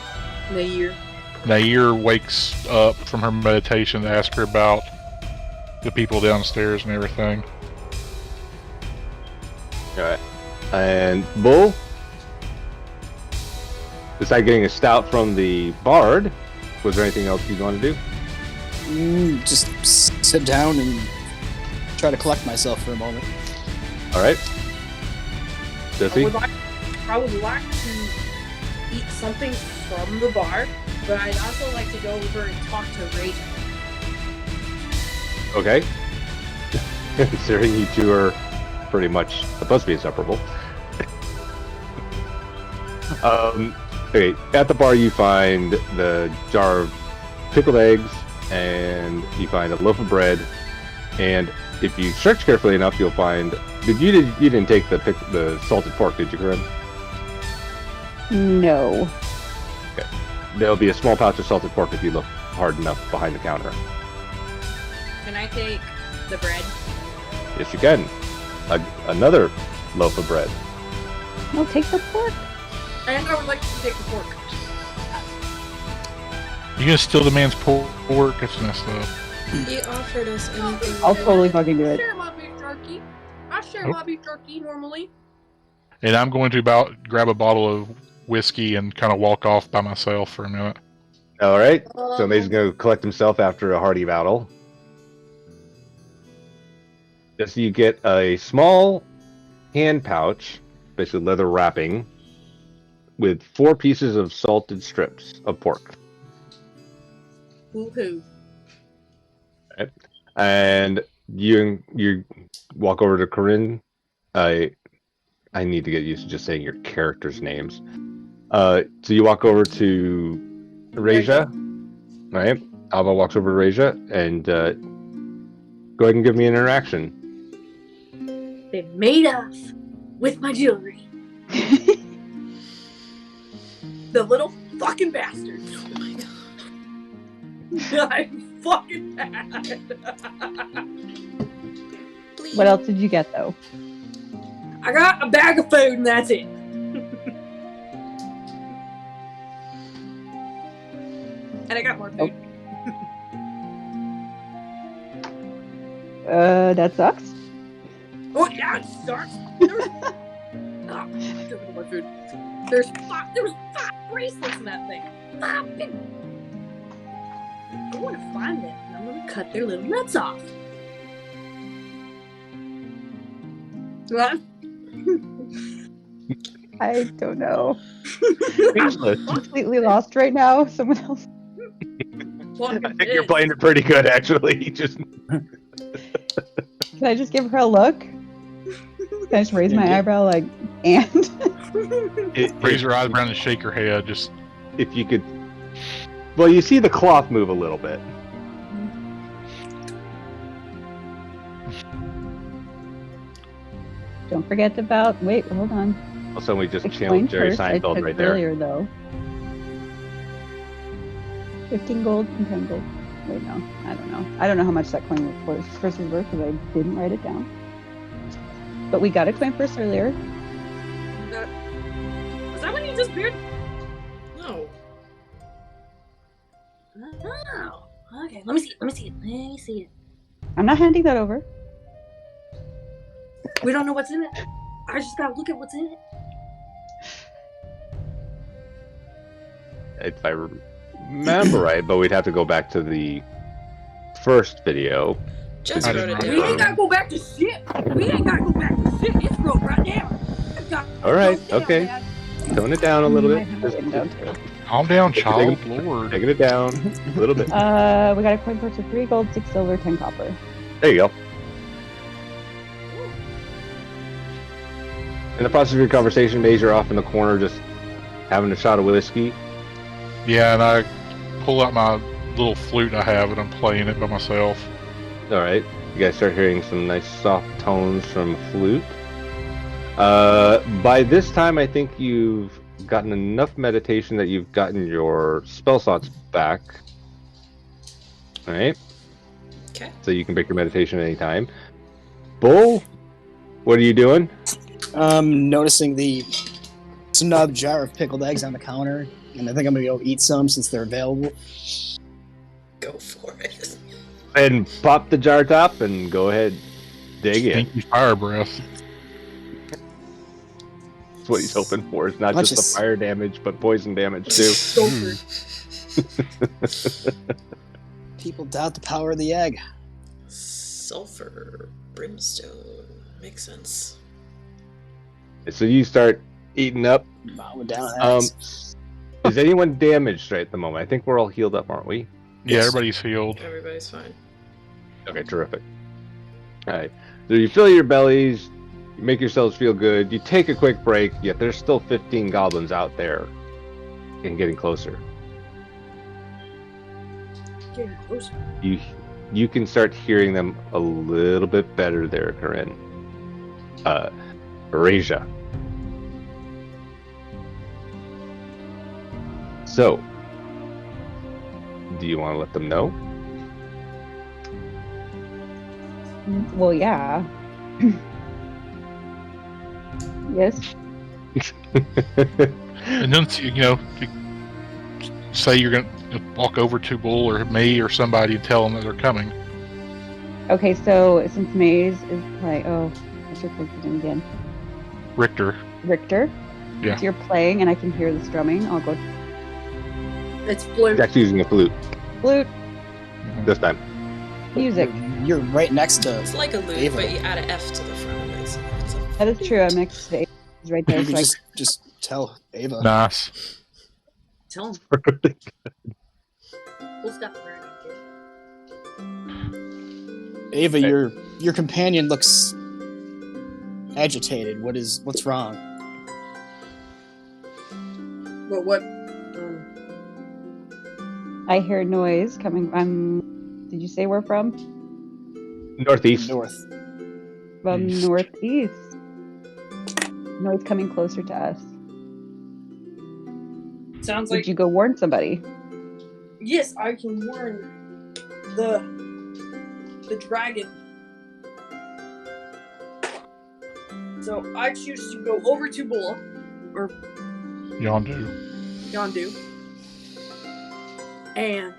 Nair wakes up from her meditation to ask her about the people downstairs and everything. Alright. And Bull, besides getting a stout from the bard, was there anything else you'd want to do? Just sit down and try to collect myself for a moment. Alright. Jesse? I would like to eat something from the bar, but I'd also like to go over and talk to Rachel. Okay. Considering you two are pretty much supposed to be inseparable. Okay, at the bar you find the jar of pickled eggs, and you find a loaf of bread, and if you search carefully enough, you'll find. You didn't take the salted pork, did you, Corinne? No. Okay. There'll be a small pouch of salted pork if you look hard enough behind the counter. Can I take the bread? Yes, you can. Another loaf of bread. No, take the pork. And I would like to take the pork. You gonna steal the man's pork? That's messed up. He offered us anything. I'll totally fucking do I it. share my beef jerky. I share my beef jerky normally. And I'm going to grab a bottle of whiskey and kind of walk off by myself for a minute. All right. So May's going to collect himself after a hearty battle. Just so you get a small hand pouch, basically leather wrapping, with 4 pieces of salted strips of pork. Woohoo. And you walk over to Corinne. I need to get used to just saying your characters' names. So you walk over to Raja. All right. Alba walks over to Raja and go ahead and give me an interaction. They made off with my jewelry. The little fucking bastards. Oh my god. I'm fucking mad. Please. What else did you get, though? I got a bag of food and that's it. And I got more food. That sucks. Oh yeah, it sucks. I took more food. There was 5 bracelets in that thing. 5 big. I want to find them, and I'm gonna cut their little nuts off. What? I don't know. Speechless. Completely lost right now. Someone else. I think you're playing it pretty good, actually. Just Can I just give her a look? Can I just raise my eyebrow like, and? Raise her eyebrow and shake her head. Just if you could. Well, you see the cloth move a little bit. Don't forget about. Wait, hold on. Also, we just Explain channeled Jerry first. I Seinfeld checked right there. earlier, though. 15 gold and 10 gold. Wait, no. I don't know. I don't know how much that coin was first was worth because I didn't write it down. But we got a coin first earlier. Was that when you disappeared? No. Oh. Okay. Let me see it. I'm not handing that over. We don't know what's in it. I just gotta look at what's in it. If I remember right, but we'd have to go back to the first video. Just I wrote it didn't We ain't down. gotta go back to shit. It's wrote right now. All right, okay. Tone it down a little bit. I have it written down, too. calm down, child. Lord. Taking it down a little bit. We got a coin purse of 3 gold, 6 silver, 10 copper. There you go. In the process of your conversation, Maze, you're off in the corner just having a shot of whiskey. Yeah, and I pull out my little flute I have, and I'm playing it by myself. All right. You guys start hearing some nice soft tones from flute. By this time, I think you've gotten enough meditation that you've gotten your spell slots back. All right. Okay. So you can break your meditation anytime. Bull, what are you doing? Noticing the snub jar of pickled eggs on the counter, and I think I'm gonna go eat some since they're available. Go for it. And pop the jar top and go ahead, dig in. Stinky fire breath. That's what he's hoping for. It's not Bunch just of the fire damage, but poison damage too. People doubt the power of the egg. Sulfur, brimstone. Makes sense. So you start eating up. Mowing down Is anyone damaged right at the moment? I think we're all healed up, aren't we? Yeah, Yes. everybody's healed. Everybody's fine. Okay, terrific. All right. So you fill your bellies, you make yourselves feel good, you take a quick break, yet there's still 15 goblins out there and getting closer. Getting closer. You can start hearing them a little bit better there, Corinne. Erasure. So, do you want to let them know? Well, yeah. Yes. And then, say you're going to walk over to Bull or me or somebody and tell them that they're coming. Okay, so since Maze is like, what's your character's name again? Richter. Richter. Yeah. So you're playing and I can hear the strumming. I'll go It's blue. Jack's using a flute flute, this time. music. You're right next to. It's like a lute, Ava. but you add an F to the front of it. So it's a That is true. I'm next to Ava. He's right there. You So can I just tell Ava. Nice. Tell him. We'll stop running. Ava, Okay. your companion looks agitated. What's wrong? But what? I hear noise coming. Did you say we're from? Northeast. North. From East. northeast. Noise coming closer to us. Sounds Did like you go warn somebody? yes, I can warn the dragon. So I choose to go over to Bull or Yondu. Yondu and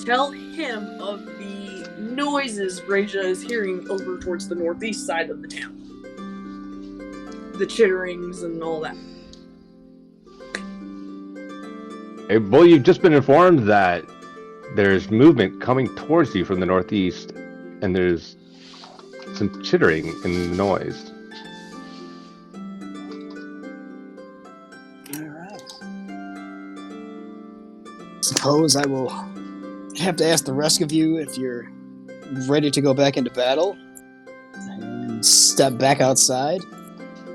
tell him of the noises Reja is hearing over towards the northeast side of the town. The chitterings and all that. Hey, Bull, you've just been informed that there's movement coming towards you from the northeast, and there's some chittering in the noise. Alright. Suppose I will have to ask the rest of you if you're ready to go back into battle. And step back outside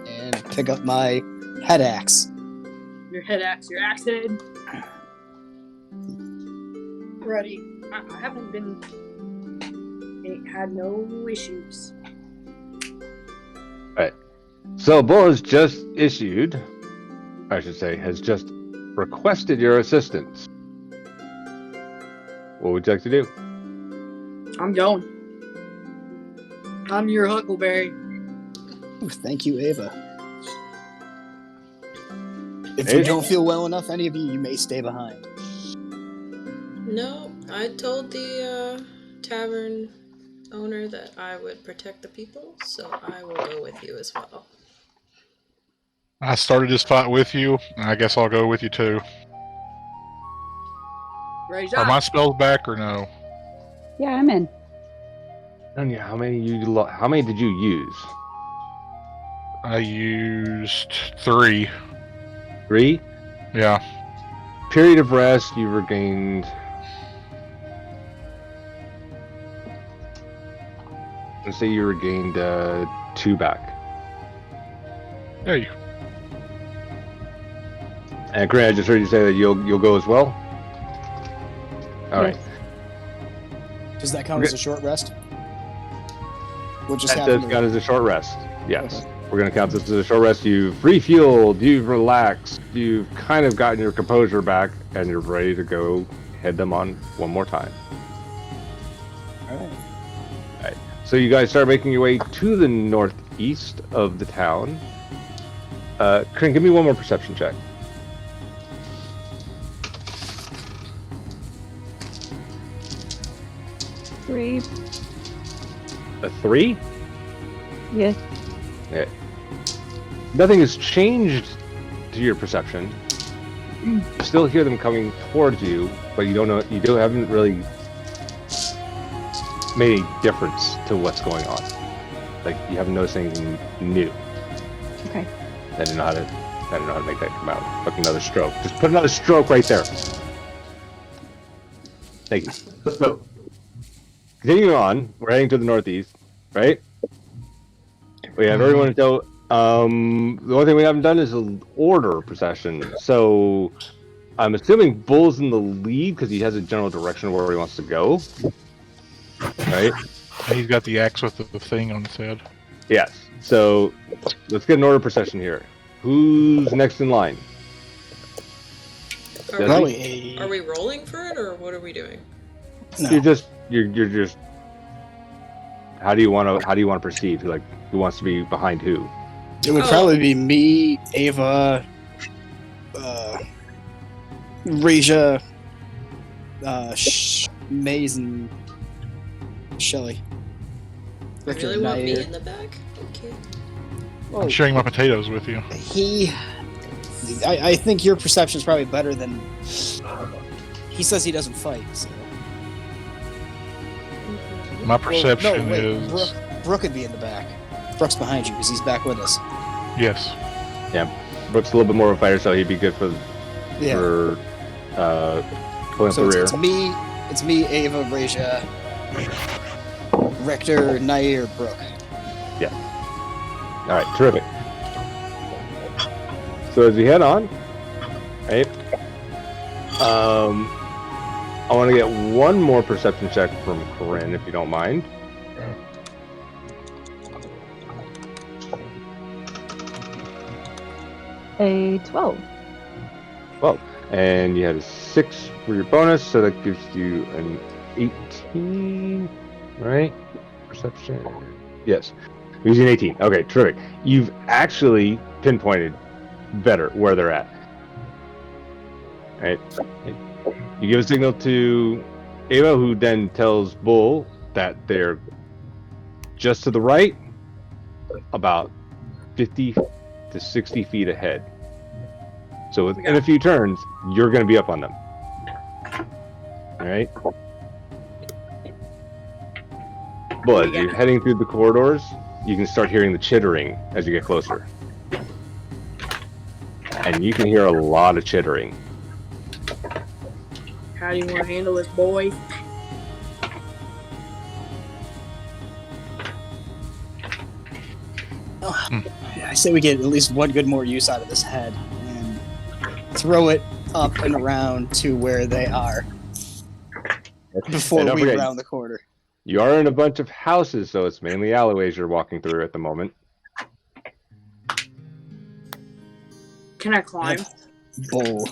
and pick up my head axe. Your head axe, your axe head. Ready. I haven't had no issues. So Bull has just issued, I should say, has just requested your assistance. What would you like to do? I'm going. I'm your Huckleberry. Ooh, thank you, Ava. If you don't feel well enough, any of you may stay behind. No, I told the tavern owner that I would protect the people, so I will go with you as well. I started this fight with you. I guess I'll go with you too. Raise Are my up. spells back or no? Yeah, I'm in. Anya, how many did you use? I used 3. 3? Yeah. Period of rest, you regained... Let's say you regained 2 back. There you. And Corinne, I just heard you say that you'll go as well? Alright. Yes. Does that count Okay. as a short rest? What just That happened? does count as a short rest. Yes. We're going to count this as a short rest. You've refueled, you've relaxed, you've kind of gotten your composure back, and you're ready to go head them on one more time. Alright. So you guys start making your way to the northeast of the town. Corinne, give me one more perception check. 3. A 3? Yes. Nothing has changed to your perception. You still hear them coming towards you, but you don't know. You haven't really made a difference to what's going on. Like you haven't noticed anything new. Okay. I don't know how to make that come out. Fucking another stroke. Just put another stroke right there. Thank you. Let's go. Continuing on, we're heading to the northeast, right? We have everyone until the only thing we haven't done is an order procession. So I'm assuming Bull's in the lead because he has a general direction of where he wants to go. Right? He's got the axe with the thing on his head. Yes. So let's get an order procession here. Who's next in line? Are, Does Probably he? are we rolling for it, or what are we doing? No. You're just how do you want to proceed? Like who wants to be behind who? It would Oh. probably be me, Ava, Reja, Maze, and Shelly. You really want me in the back? Okay. I'm sharing my potatoes with you. I think your perception is probably better than. He says he doesn't fight. So. My perception is Brooke would be in the back. Brooke's behind you because he's back with us. yes. Brooke's a little bit more of a fighter, so he'd be good for Yeah. pulling up So the rear. it's me, Ava, Reja, Rector, Nair, Brooke. All right, terrific. So as we head on, right? I want to get one more perception check from Corinne, if you don't mind. A 12. Well, and you had a 6 for your bonus, so that gives you an 18, right? Perception. Yes, using 18. Okay, terrific. You've actually pinpointed better where they're at. Right? You give a signal to Ava, who then tells Bull that they're just to the right, about 50 to 60 feet ahead. So within a few turns, you're going to be up on them. All right. But as you're heading through the corridors, you can start hearing the chittering as you get closer. And you can hear a lot of chittering. How do you want to handle this, boys? I say we get at least one good more use out of this head and throw it up and around to where they are before And don't we forget, round the corner. you are in a bunch of houses, so it's mainly alleyways you're walking through at the moment. Can I climb? Bull.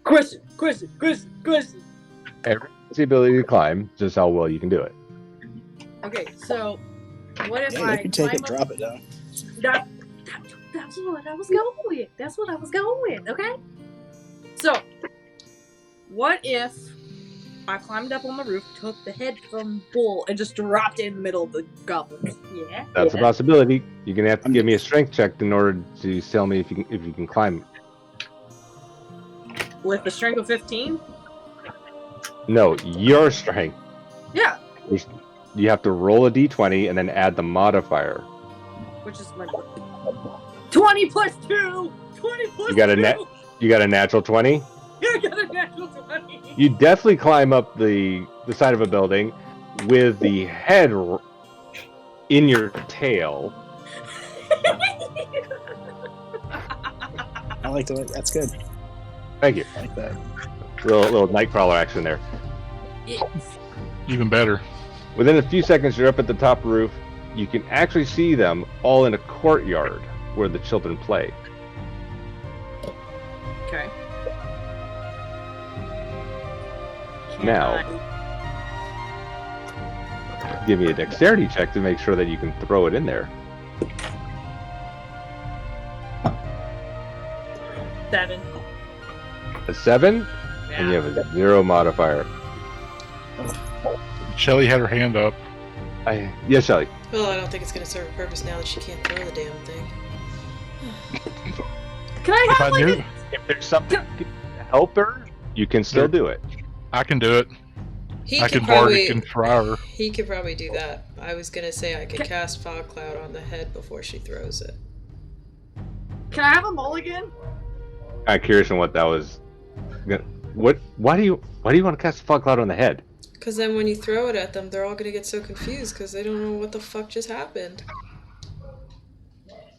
Question. Everyone has the ability to climb, just how well you can do it. Okay, so what if Yeah, I you can take climb it, drop it down. That's what I was going with. That's what I was going with. Okay. So, what if I climbed up on the roof, took the head from Bull, and just dropped it in the middle of the goblins? Yeah. That's a possibility. You're gonna have to give me a strength check in order to tell me if you can climb. With the strength of 15? No, your strength. Yeah. You have to roll a d20 and then add the modifier. Which is like 20 plus 2. 20 plus You got a 2. net. You got a natural 20. Yeah, I got a natural 20. You definitely climb up the side of a building with the head in your tail. I like the way that's good. Thank you. I like that. Little nightcrawler action there. Even better. Within a few seconds, you're up at the top roof. You can actually see them all in a courtyard where the children play. Okay. Now, give me a dexterity check to make sure that you can throw it in there. 7. A 7, and you have a 0 modifier. Shelly had her hand up. Yes, Shelly. Well, I don't think it's going to serve a purpose now that she can't throw the damn thing. Can I If have I like knew, If there's something to help her, you can still do it. I can do it. He I could can probably. bardic and try her. He could probably do that. I was gonna say I could cast fog cloud on the head before she throws it. Can I have a mulligan? I'm curious on what that was. Why do you want to cast a fog cloud on the head? Because then when you throw it at them, they're all gonna get so confused because they don't know what the fuck just happened.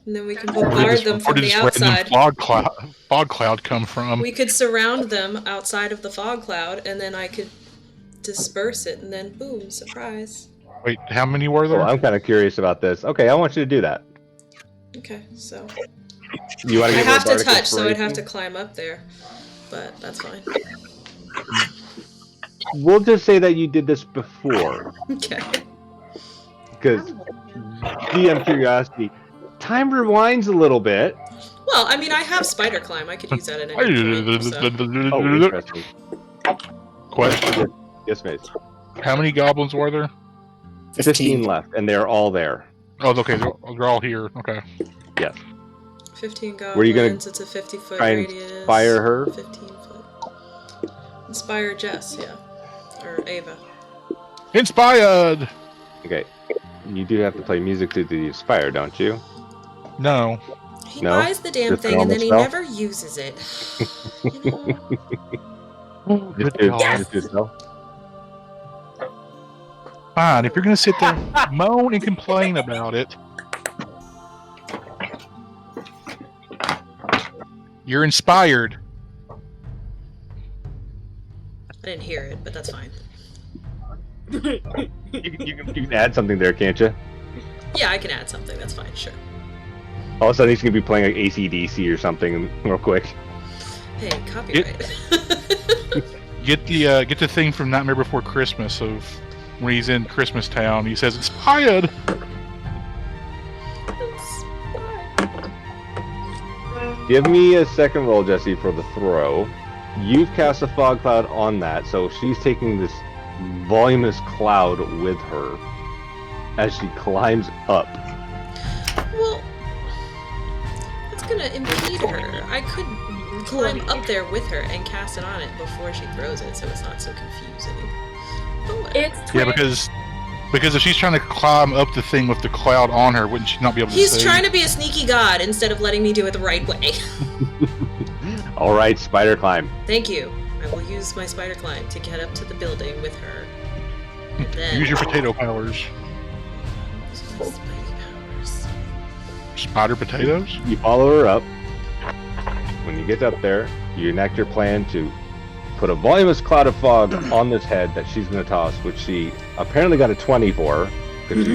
And then we can bombard them from the outside. Fog cloud come from? We could surround them outside of the fog cloud, and then I could disperse it, and then boom, surprise. Wait, how many were there? Well, I'm kind of curious about this. Okay, I want you to do that. Okay, so You want I to have to touch, so I'd have to climb up there, but that's fine. We'll just say that you did this before, Okay. because DM curiosity. Time rewinds a little bit. Well, I mean, I have spider climb. I could use that at any point. So. Oh, interesting. Question. Yes, Mace. How many goblins were there? 15 left, and they're all there. Oh, okay. They're all here. Okay. Yes. 15 goblins. Were you gonna it's a 50-foot try and radius. inspire her? 15 foot. Inspire Jess, yeah. Or Ava. Inspired! Okay. You do have to play music to the inspire, don't you? No. He No? buys the damn Just a thing and then he normal never uses it. You know? Just do it, though. Fine, if you're gonna sit there moan and complain about it, you're inspired. I didn't hear it, but that's fine. You can add something there, can't you? Yeah, I can add something. That's fine. Sure. All of a sudden, he's going to be playing like AC/DC or something real quick. Hey, copyright. Get the thing from Nightmare Before Christmas of when he's in Christmas Town. He says inspired. Give me a second roll, Jesse, for the throw. You've cast a fog cloud on that, so she's taking this voluminous cloud with her as she climbs up. Well, gonna impede her. I could climb up there with her and cast it on it before she throws it, so it's not so confusing. But whatever. It's Yeah, because if she's trying to climb up the thing with the cloud on her, wouldn't she not be able to see? He's trying to be a sneaky god instead of letting me do it the right way. All right, spider climb. Thank you. I will use my spider climb to get up to the building with her. And then... Use your potato powers. Use my spidey powers. Spider potatoes? You follow her up. When you get up there, you enact your plan to put a voluminous cloud of fog on this head that she's going to toss, which she apparently got a 20 for, because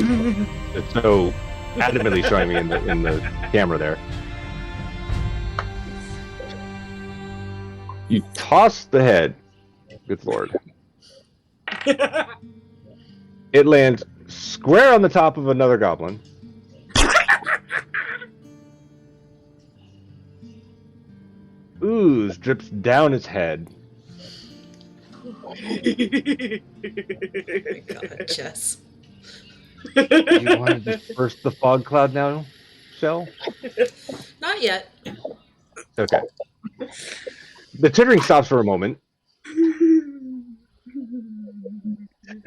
it's so adamantly showing me in the camera there. You toss the head. Good lord. It lands square on the top of another goblin. Ooze drips down its head. Oh my god, Jess. You want to disperse the fog cloud now, Shell? Not yet. Okay. The tittering stops for a moment.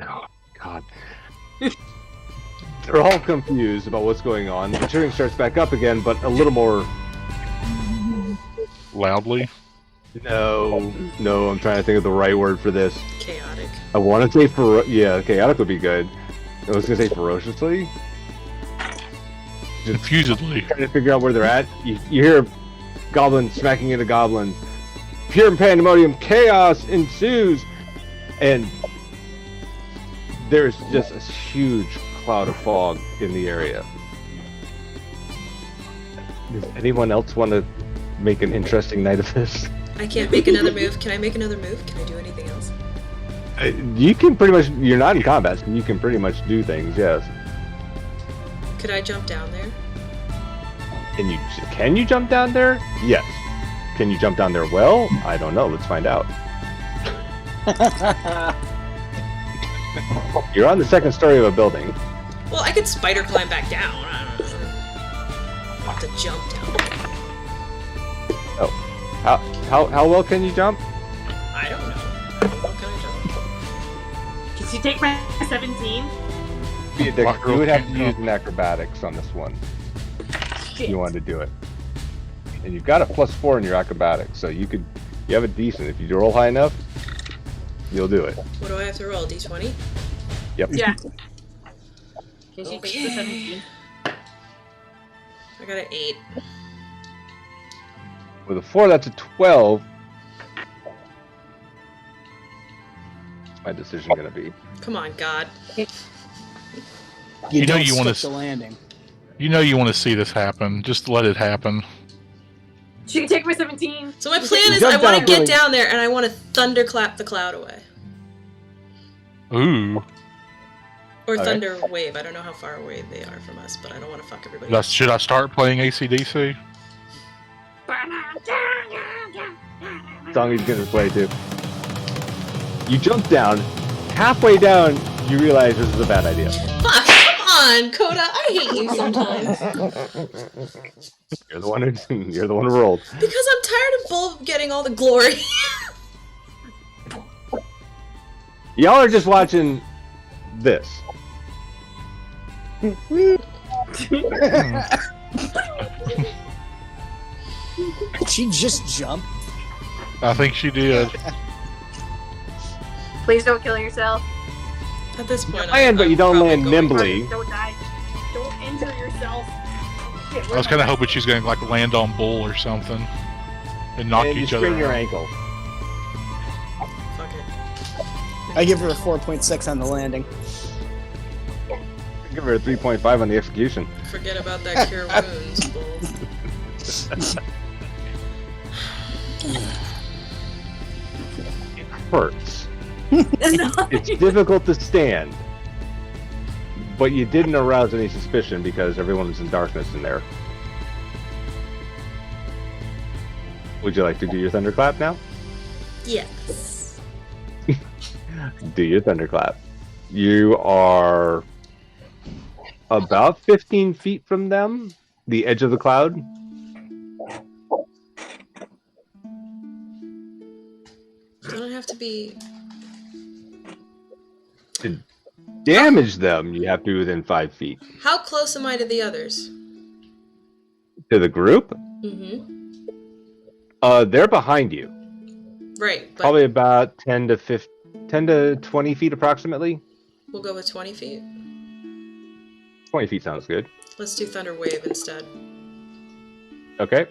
Oh, God. They're all confused about what's going on. The tittering starts back up again, but a little more... Loudly? No, I'm trying to think of the right word for this. Chaotic. I want to say chaotic would be good. I was going to say ferociously. Confusedly. Trying to figure out where they're at. You hear goblins smacking into goblins. Pure pandemonium, chaos ensues, and there's just a huge cloud of fog in the area. Does anyone else want to make an interesting night of this? I can't make another move. Can I make another move? Can I do anything else? You can pretty much, you're not in combat, so you can pretty much do things, yes. Could I jump down there? Can you jump down there? Yes. Can you jump down there well? I don't know. Let's find out. You're on the second story of a building. Well, I could spider climb back down. I don't know. I'll have to jump down there. Oh. How well can you jump? I don't know. How can I jump? Can you take my 17? You would have to use an acrobatics on this one. Shit. You wanted to do it. And you've got a +4 in your acrobatics, so you have a decent. If you roll high enough, you'll do it. What do I have to roll? D20? Yep. Yeah. Can she take the Okay. 17? I got an 8. With a 4, that's a 12. What's my decision going to be? Come on, God. You know don't you wanna skip the landing. You know you want to see this happen. Just let it happen. She can take my 17. So my plan is Jump I want to down, get really. down there and I want to thunderclap the cloud away. Ooh. Or Okay. thunder wave. I don't know how far away they are from us, but I don't want to fuck everybody. Should I start playing AC/DC? Song he's going to play too. You jump down. Halfway down, you realize this is a bad idea. Fuck! Come on, Coda. I hate you sometimes. You're the one who rolled. Because I'm tired of Bull getting all the glory. Y'all are just watching this. Did she just jump? I think she did. Please don't kill yourself. At this point, Land, but you don't probably land going- nimbly. Don't die. Don't injure yourself. Shit, I was kind of hoping she's going to like land on Bull or something and knock And you each other sprain your out. ankle. Fuck it. I give her a 4.6 on the landing. Give her a 3.5 on the execution. Forget about that cure wounds, Bull. It hurts. It's difficult to stand. But you didn't arouse any suspicion because everyone was in darkness in there. Would you like to do your thunderclap now? Yes. Do your thunderclap. You are about 15 feet from them, the edge of the cloud. have to be... To damage them, you have to be within 5 feet. How close am I to the others? To the group? Mm-hmm. They're behind you. Right, but Probably about 10 to 20 feet approximately. we'll go with 20 feet. 20 feet sounds good. Let's do Thunder Wave instead. Okay.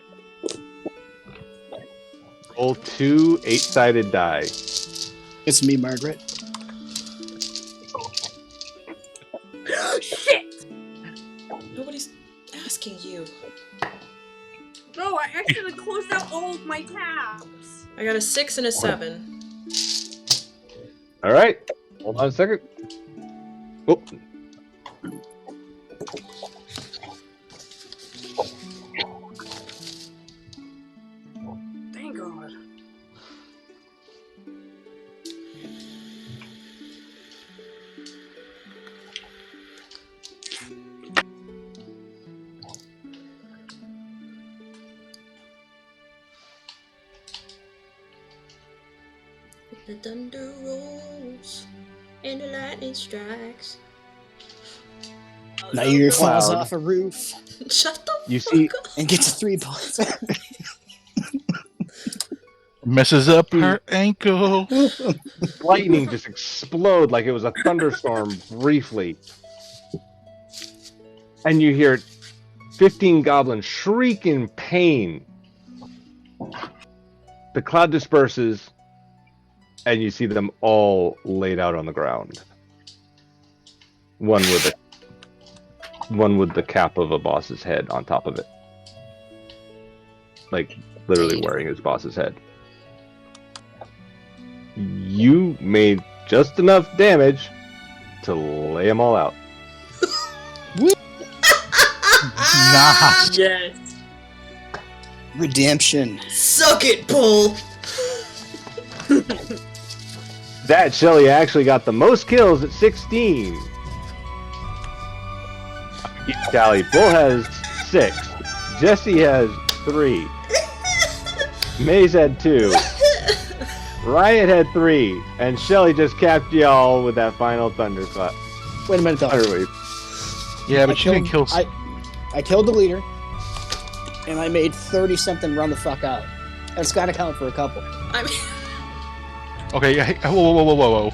Roll 2 8-sided die. It's me, Margaret. Shit! Nobody's asking you. No, I actually closed out all of my tabs. I got a 6 and a 7. All right. Hold on a second. Oh. Thank God. The thunder rolls and the lightning strikes. Nair falls Cloud. off a roof Shut the You fuck see- up. and gets 3 points. Messes up her ankle. Lightning just explode like it was a thunderstorm briefly. And you hear 15 goblins shriek in pain. The cloud disperses, and you see them all laid out on the ground. One with the cap of a boss's head on top of it. Like, literally wearing his boss's head. You made just enough damage to lay them all out. Nice. Yes. Redemption. Suck it, Bull! That Shelly actually got the most kills at 16. Keep tally. Bull has 6. Jesse has 3. Maze had 2. Riot had 3. And Shelly just capped y'all with that final thunderclap. Wait a minute, though. Thunderwave. Yeah, but you didn't kill. I killed the leader, and I made 30-something run the fuck out. That's got to count for a couple. I mean, Okay, yeah, hey, whoa.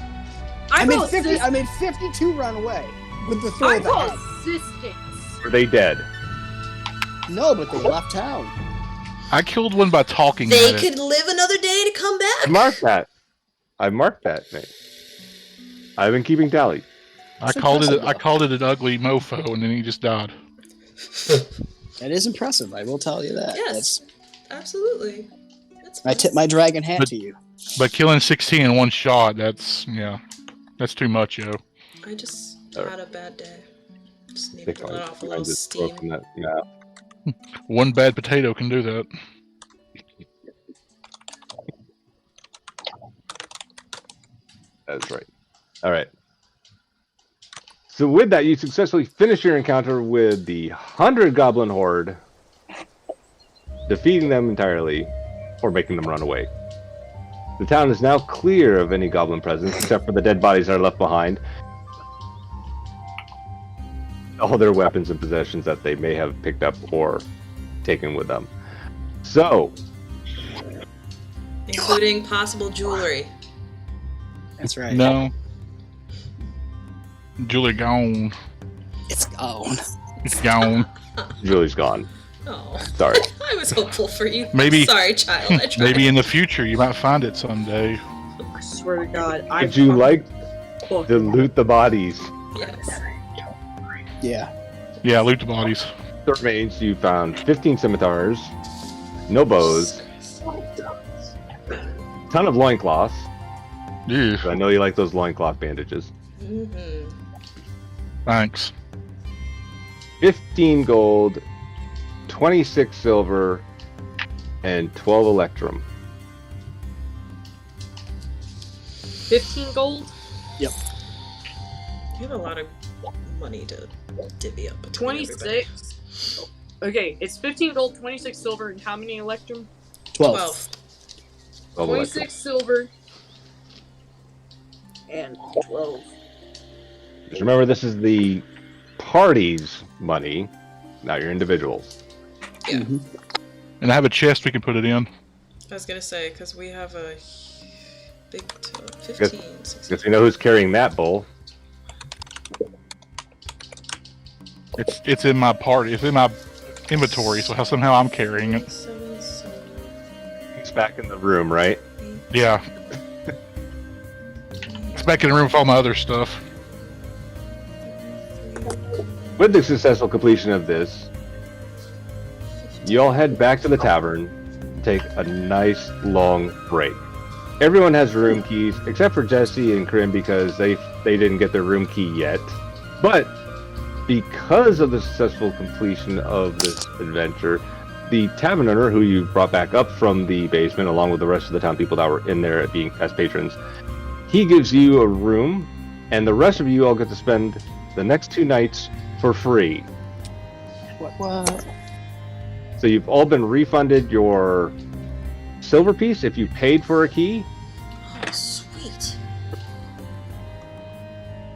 I made call 50. I made 52 run away with the throw I of the call head. assistance. Were they dead? No, but they left town. I killed one by talking they at it. could live another day to come I back. marked that. I marked that, mate. I've been keeping tally. I called it an ugly mofo, and then he just died. That is impressive. I will tell you that. Yes. Absolutely. That's I tip my dragon hat But- to you. But killing 16 in one shot, that's too much, yo. I just Alright. had a bad day. Just needed Think to let I- off a I little just steam. broken that. Yeah. One bad potato can do that. That's right. All right. So with that, you successfully finish your encounter with the 100 Goblin Horde, defeating them entirely, or making them run away. The town is now clear of any Goblin presence, except for the dead bodies that are left behind. All their weapons and possessions that they may have picked up or taken with them. So, Including possible jewelry. That's right. No. Julie gone. It's gone. It's gone. Julie's gone. Oh, Sorry. I was hopeful for you. Maybe- Sorry, child. I tried. Maybe in the future you might find it someday. I swear to God. Would you like to loot the bodies? Yes. Yeah. Yeah, loot the bodies. The remains, you found 15 scimitars, no bows, ton of loincloths. Yeah, I know you like those loincloth bandages. Mm-hmm. thanks. 15 gold, 26 silver, and 12 electrum. 15 gold, You have a lot of money to divvy up between everybody. 26. Okay, it's 15 gold, 26 silver, and how many electrum? 12. 12. 12 electrum. 26 silver, And 12. Just remember, this is the party's money, not your individuals. Yeah. Mm-hmm. And I have a chest we can put it in. I was gonna say, because we have a big 15, 16. Because you know who's carrying that bowl. It's in my party. It's in my inventory, so somehow I'm carrying it. 7, 7, He's back in the room, right? 8, Yeah. It's back in the room with all my other stuff. 3, With the successful completion of this, you all head back to the tavern, take a nice long break. Everyone has room keys except for Jesse and Krim because they didn't get their room key yet. But because of the successful completion of this adventure, the tavern owner, who you brought back up from the basement along with the rest of the town people that were in there being as patrons, he gives you a room, and the rest of you all get to spend the next 2 nights for free. What? So you've all been refunded your silver piece if you paid for a key, Oh, sweet.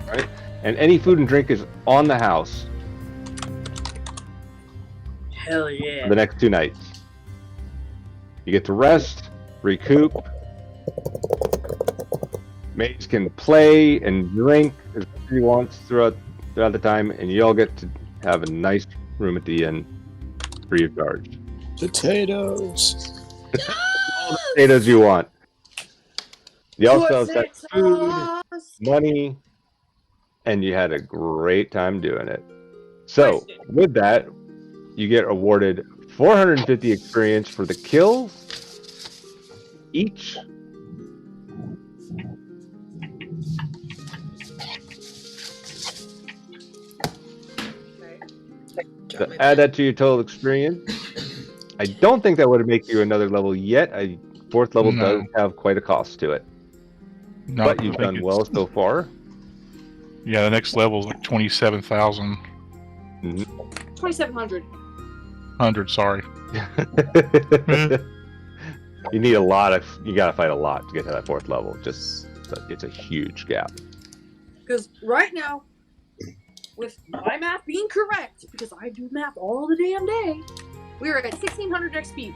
right? And any food and drink is on the house Hell for yeah. the next 2 nights. You get to rest, recoup. Mages can play and drink as much as he wants throughout the time, and you all get to have a nice room at the inn, free of charge. Potatoes. All the potatoes you want. You also have set food, money, and you had a great time doing it. So, with that, you get awarded 450 experience for the kills each. Drop To my add pen. that to your total experience. I don't think that would make you another level yet. A 4th level No. does have quite a cost to it. No, But I you've think done it's- well so far. Yeah, the next level is like 27,000. 2,700. 100, sorry. You need you gotta fight a lot to get to that 4th level. It's a huge gap. Because right now, with my math being correct, because I do math all the damn day, we are at 1,600 XP.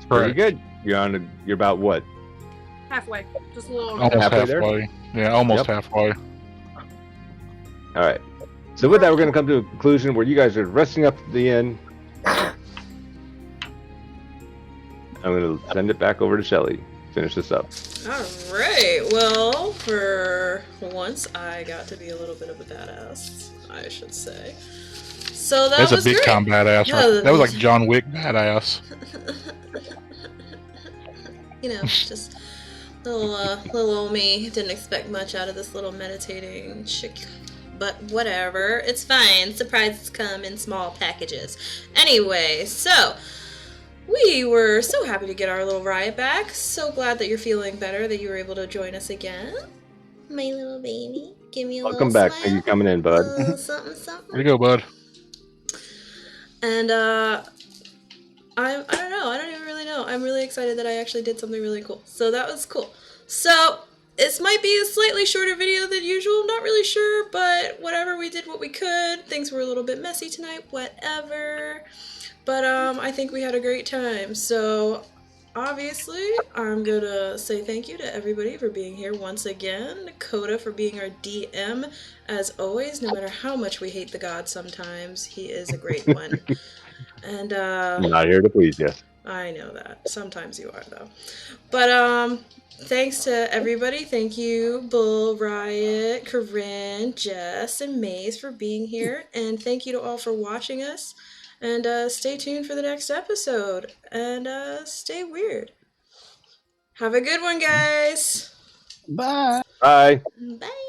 Pretty Correct. good. You're about what? Halfway. Just a little over. Almost Halfway there? halfway. Yeah, almost Yep. halfway. All right. So with that, we're going to come to a conclusion where you guys are resting up at the inn. I'm going to send it back over to Shelly. Finish this up. Alright, well, for once, I got to be a little bit of a badass, I should say. So that That's was a big great. time badass. Yeah, Right? That was like John Wick badass. You know, just little old me. Didn't expect much out of this little meditating chick. But whatever, it's fine. Surprises come in small packages. Anyway, so we were so happy to get our little riot back. So glad that you're feeling better, that you were able to join us again. My little baby. Give me a Welcome little back. smile. Thank you for coming in, bud. Something, something. There you go, bud. And I don't know. I don't even really know. I'm really excited that I actually did something really cool. So that was cool. So this might be a slightly shorter video than usual. Not really sure, but whatever. We did what we could. Things were a little bit messy tonight. Whatever. But I think we had a great time. So obviously, I'm gonna say thank you to everybody for being here once again. Coda for being our DM. As always, no matter how much we hate the god sometimes, he is a great one. And I'm not here to please you. I know that. Sometimes you are, though. But thanks to everybody. Thank you, Bull, Riot, Corinne, Jess, and Maze for being here. And thank you to all for watching us. And stay tuned for the next episode. And stay weird. Have a good one, guys. Bye. Bye. Bye.